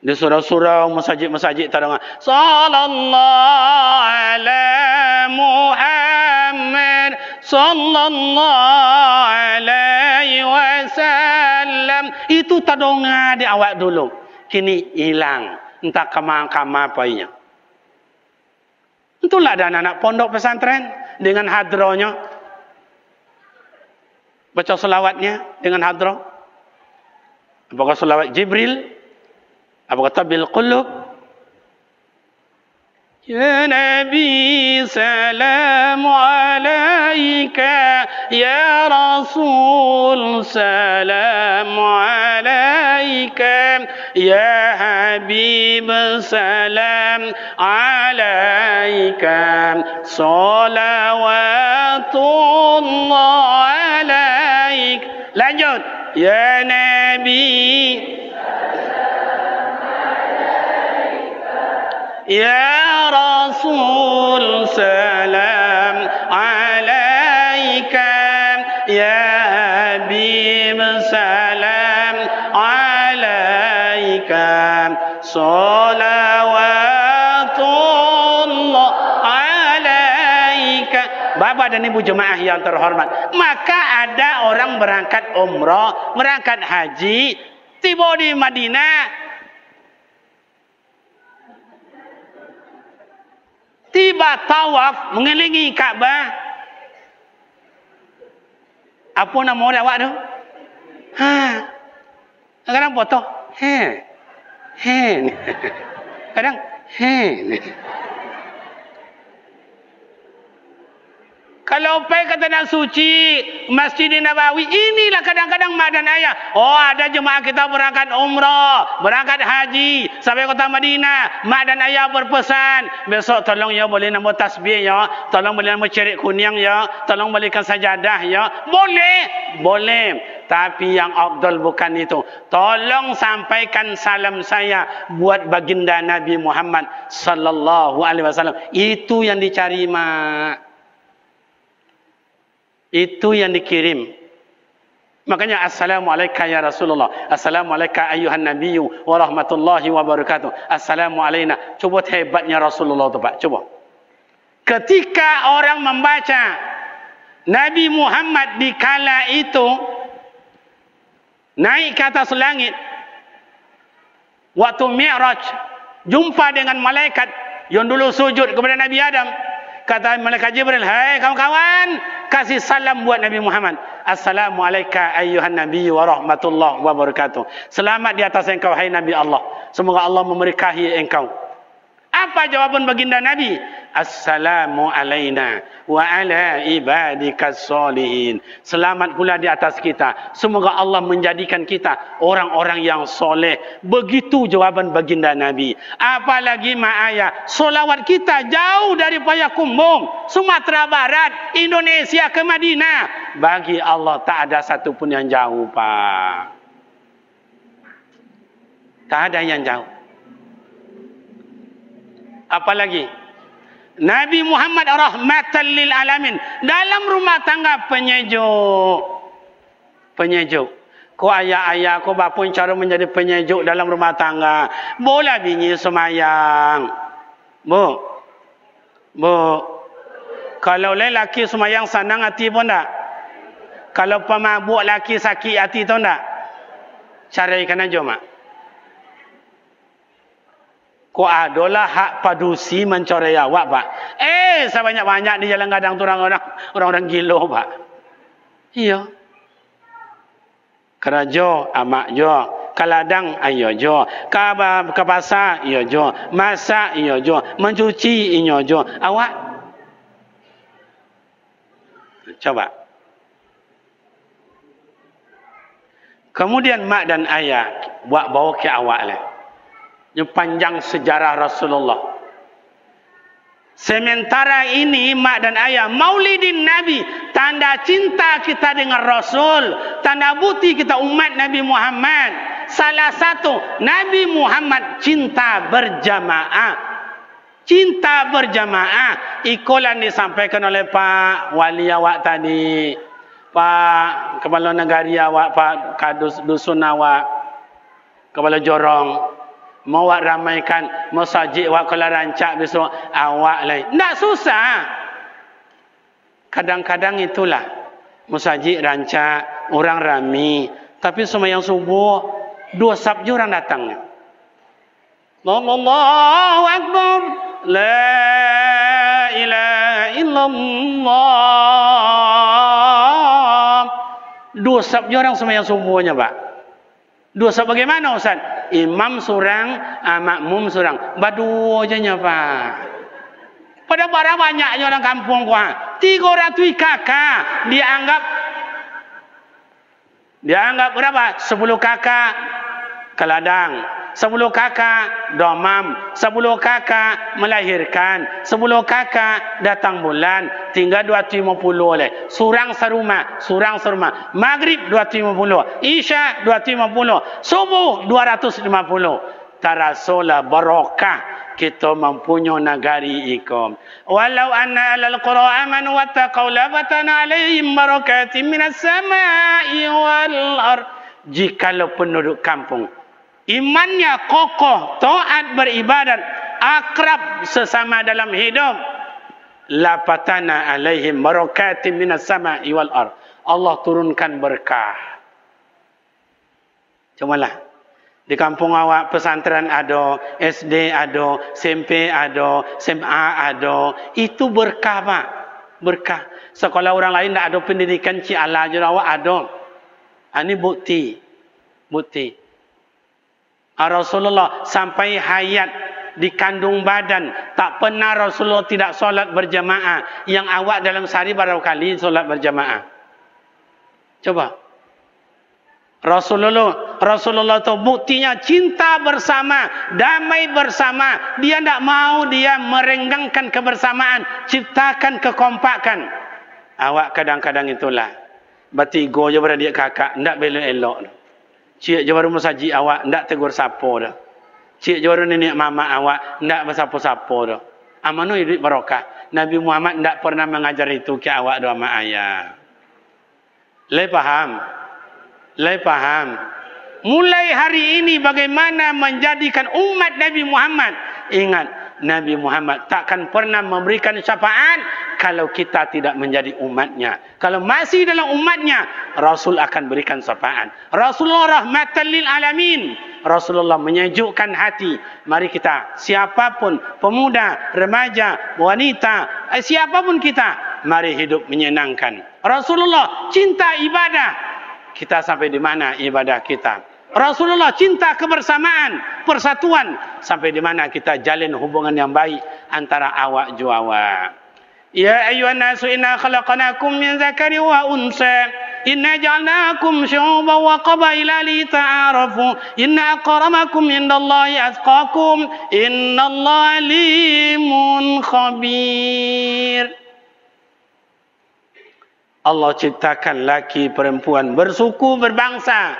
di surau-surau, masjid-masjid tak dengar. Sallallahu ala Muhammad. Sallallahu alaihi wasallam. Itu tak dengar di awak dulu. Kini hilang. Entah kemana-kemana apanya. Itulah ada anak-anak pondok pesantren dengan hadronya. Baca selawatnya dengan hadro. Apakah selawat Jibril? Apakah tabil qulub? Ya Nabi salam alaika. Ya Rasul salam alaika. Ya Habib salam alaika. Salawatullah alaik. Lanjut. Ya Nabi Ya Rasul salam alaika. Ya Habib salam alaika. Salawatullah alaika. Bapak dan Ibu jemaah yang terhormat, maka ada orang berangkat umrah, berangkat haji, tiba di Madinah, tiba tawaf mengelilingi Kaabah. Apa nama orang awak tu? Kadang foto. Kadang kalau pergi ke tanah suci Masjid Nabawi, inilah kadang-kadang mak dan ayah. Oh, ada jemaah kita berangkat umrah, berangkat haji sampai kota Madinah. Mak dan ayah berpesan, besok tolong ya boleh nambah tasbih ya, tolong boleh nambah cerik kuning ya, tolong belikan sajadah ya. Boleh. Tapi yang afdal bukan itu. Tolong sampaikan salam saya buat baginda Nabi Muhammad sallallahu alaihi wasallam. Itu yang dicari, mak. Itu yang dikirim. Makanya assalamualaikum ya Rasulullah. Assalamualaikum ayuhan nabiyyu wa rahmatullahi wa barakatuh. Assalamualaikum. Coba hebatnya Rasulullah tu, Pak. Coba. Ketika orang membaca Nabi Muhammad di kala itu naik ke atas langit, waktu Mi'raj, jumpa dengan malaikat yang dulu sujud kepada Nabi Adam. Kata malaikat Jibril, hai kawan-kawan, kasih salam buat Nabi Muhammad. Assalamualaikum ayyuhan nabiyyu wa rahmatullahi wa barakatuh. Selamat di atas engkau, hai Nabi Allah. Semoga Allah memberkahi engkau. Apa jawaban baginda Nabi? Assalamu alaina wa ala ibadikas solihin. Selamat pula di atas kita. Semoga Allah menjadikan kita orang-orang yang soleh. Begitu jawaban baginda Nabi. Apalagi mak ayah, solawat kita jauh dari Payakumbuh, Sumatera Barat, Indonesia ke Madinah. Bagi Allah tak ada satu pun yang jauh, Pak. Tak ada yang jauh. Apalagi Nabi Muhammad rahmatan lil alamin. Dalam rumah tangga penyejuk. Ko ayah-ayah, ko bapun cara menjadi penyejuk dalam rumah tangga. Bola bini semayang. Bu, Bu, kalau lelaki semayang senang hati pun tak? Kalau pemabuk laki sakit hati tahu tak? Caraikan aja mak. Kau adalah hak padusi mencorai awak pak. Sebanyak-banyak di jalan gadang tu orang-orang gila pak. Iya. Kerajo amak jo, kaladang ayo jo, ke pasar iyo jo, masak iyo jo, mencuci iyo jo. Awak coba. Kemudian mak dan ayah buat bawa ke awak lah. Yang panjang sejarah Rasulullah. Sementara ini mak dan ayah maulidin Nabi, tanda cinta kita dengan Rasul, tanda bukti kita umat Nabi Muhammad. Salah satu, Nabi Muhammad cinta berjamaah. Cinta berjamaah. Ikulan disampaikan oleh Pak Wali awak tadi, Pak Kepala Negari awak, Pak Kadus Dusun awak, Kepala Jorong. Mau awak ramaikan masjid awak kalau rancak besok awak lain. Tak susah. Kadang-kadang itulah masjid rancak, orang ramai. Tapi sembahyang subuh 2 sabju orang datangnya. Allahu Akbar. La ilaha illallah. 2 sabju orang sembahyang subuhnya pak. 2 sabju bagaimana Ustaz? Imam surang, makmum surang. Badu aja pak. Pada para banyaknya orang kampung gua. 300 kakak dianggap berapa? 10 kakak keladang, 10 kakak domam, 10 kakak melahirkan, 10 kakak datang bulan, tinggal 250 oleh. Surang serumah. Maghrib 250, Isya 250, subuh 250. Tarasolah barokah kita mempunyai negari ikom. Walau anna alal qura amanu wattaqau la fatana alaihim barakatim minas samai wal ard. Jikalau penduduk kampung imannya kokoh, taat beribadat, akrab sesama dalam hidup, la fatana alaihim barakatim minas samai wal ard. Allah turunkan berkah. Cumalah di kampung awak pesantren ada, SD ada, SMP ada, SMA ada. Itu berkah pak. Berkah. Sekolah orang lain tak ada pendidikan Cik Allah je awak ada. Ini bukti. Bukti. Rasulullah sampai hayat di kandung badan. Tak pernah Rasulullah tidak solat berjamaah. Yang awak dalam sehari berapa kali solat berjamaah? Coba. Rasulullah itu buktinya cinta bersama, damai bersama. Dia tidak mau dia merenggangkan kebersamaan, ciptakan kekompakan. Awak kadang-kadang itulah. Bertiga je beradik kakak, tidak belok-elok. Cik je baru masjid awak, tidak tegur siapa dah. Cik je baru nenek mama awak, tidak bersiapa-siapa dah. Amanu hidup barokah. Nabi Muhammad tidak pernah mengajar itu ke awak doa mak ayah. Lei paham? Lei paham. Mulai hari ini bagaimana menjadikan umat Nabi Muhammad. Ingat, Nabi Muhammad takkan pernah memberikan syafaat kalau kita tidak menjadi umatnya. Kalau masih dalam umatnya, Rasul akan berikan syafaat. Rasulullah rahmatan lil alamin. Rasulullah menyejukkan hati. Mari kita, siapapun, pemuda, remaja, wanita, siapapun kita, mari hidup menyenangkan. Rasulullah cinta ibadah. Kita sampai di mana ibadah kita? Rasulullah cinta kebersamaan, persatuan. Sampai di mana kita jalin hubungan yang baik antara awak ju awak. Ya ayyuhan nasu inna khalaqnakum min dzakari wa unsa. Inna ja'alnakum syu'uban wa qabaila lita'arafu. Inna akramakum indallahi atqakum. Innallaha alimun khabir. Allah ciptakan laki perempuan bersuku berbangsa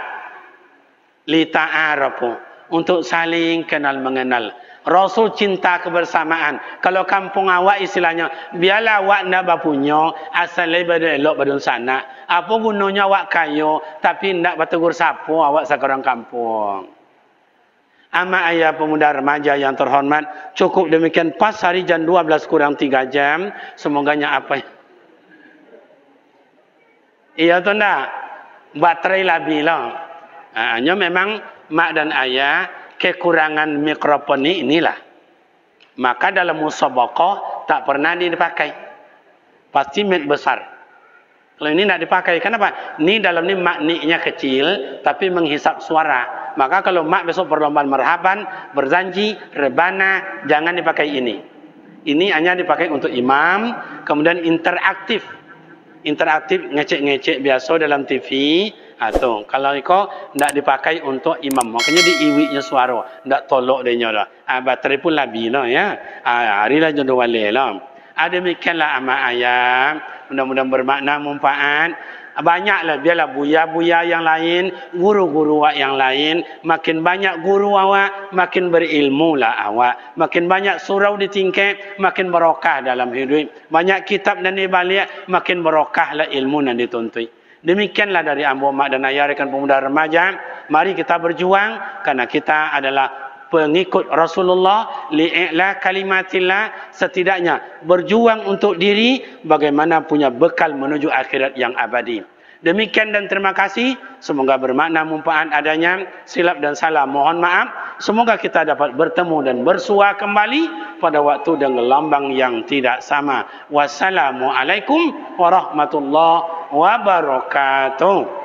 lita'arafu, untuk saling kenal mengenal. Rasul cinta kebersamaan. Kalau kampung awak istilahnya, biarlah awak nak punya asal daripada elok badun sana. Apa gunanya awak kaya tapi ndak bertegur siapa awak sekarang kampung. Ama ayah pemuda remaja yang terhormat, cukup demikian pas hari jam 12 kurang 3 jam. Semoganya apa? Iya tu ndak? Baterai labi lah. Hanya memang mak dan ayah kekurangan mikrofon inilah. Maka dalam musabaqah tak pernah dipakai. Pasti mic besar. Kalau ini tidak dipakai, kenapa? Ini dalam ini makniknya kecil, tapi menghisap suara. Maka kalau mak besok perlombaan marhaban, berjanji, rebana, jangan dipakai ini. Ini hanya dipakai untuk imam, kemudian interaktif. Interaktif, ngecek-ngecek biasa dalam TV. Atau kalau iko tidak dipakai untuk imam, makanya diiwinya suara, tidak tolok dia dah. Baterai pun labi lah ya. Harilah jodoh wale lah. Demikianlah ama ayam. Mudah-mudahan bermakna manfaat. Banyaklah biarlah buya-buya yang lain, guru-guru yang lain, makin banyak guru awak, makin berilmu lah awak, makin banyak surau ditingkat, makin berokah dalam hidup. Banyak kitab dan dibalik, makin berokahlah ilmu yang dituntut. Demikianlah dari ambo mak dan ayah rekan pemuda remaja. Mari kita berjuang karena kita adalah pengikut Rasulullah, li'ila kalimatillah, setidaknya berjuang untuk diri bagaimana punya bekal menuju akhirat yang abadi. Demikian dan terima kasih. Semoga bermakna manfaat adanya. Silap dan salah mohon maaf. Semoga kita dapat bertemu dan bersua kembali pada waktu dan gelambang yang tidak sama. Wassalamualaikum warahmatullahi wabarakatuh.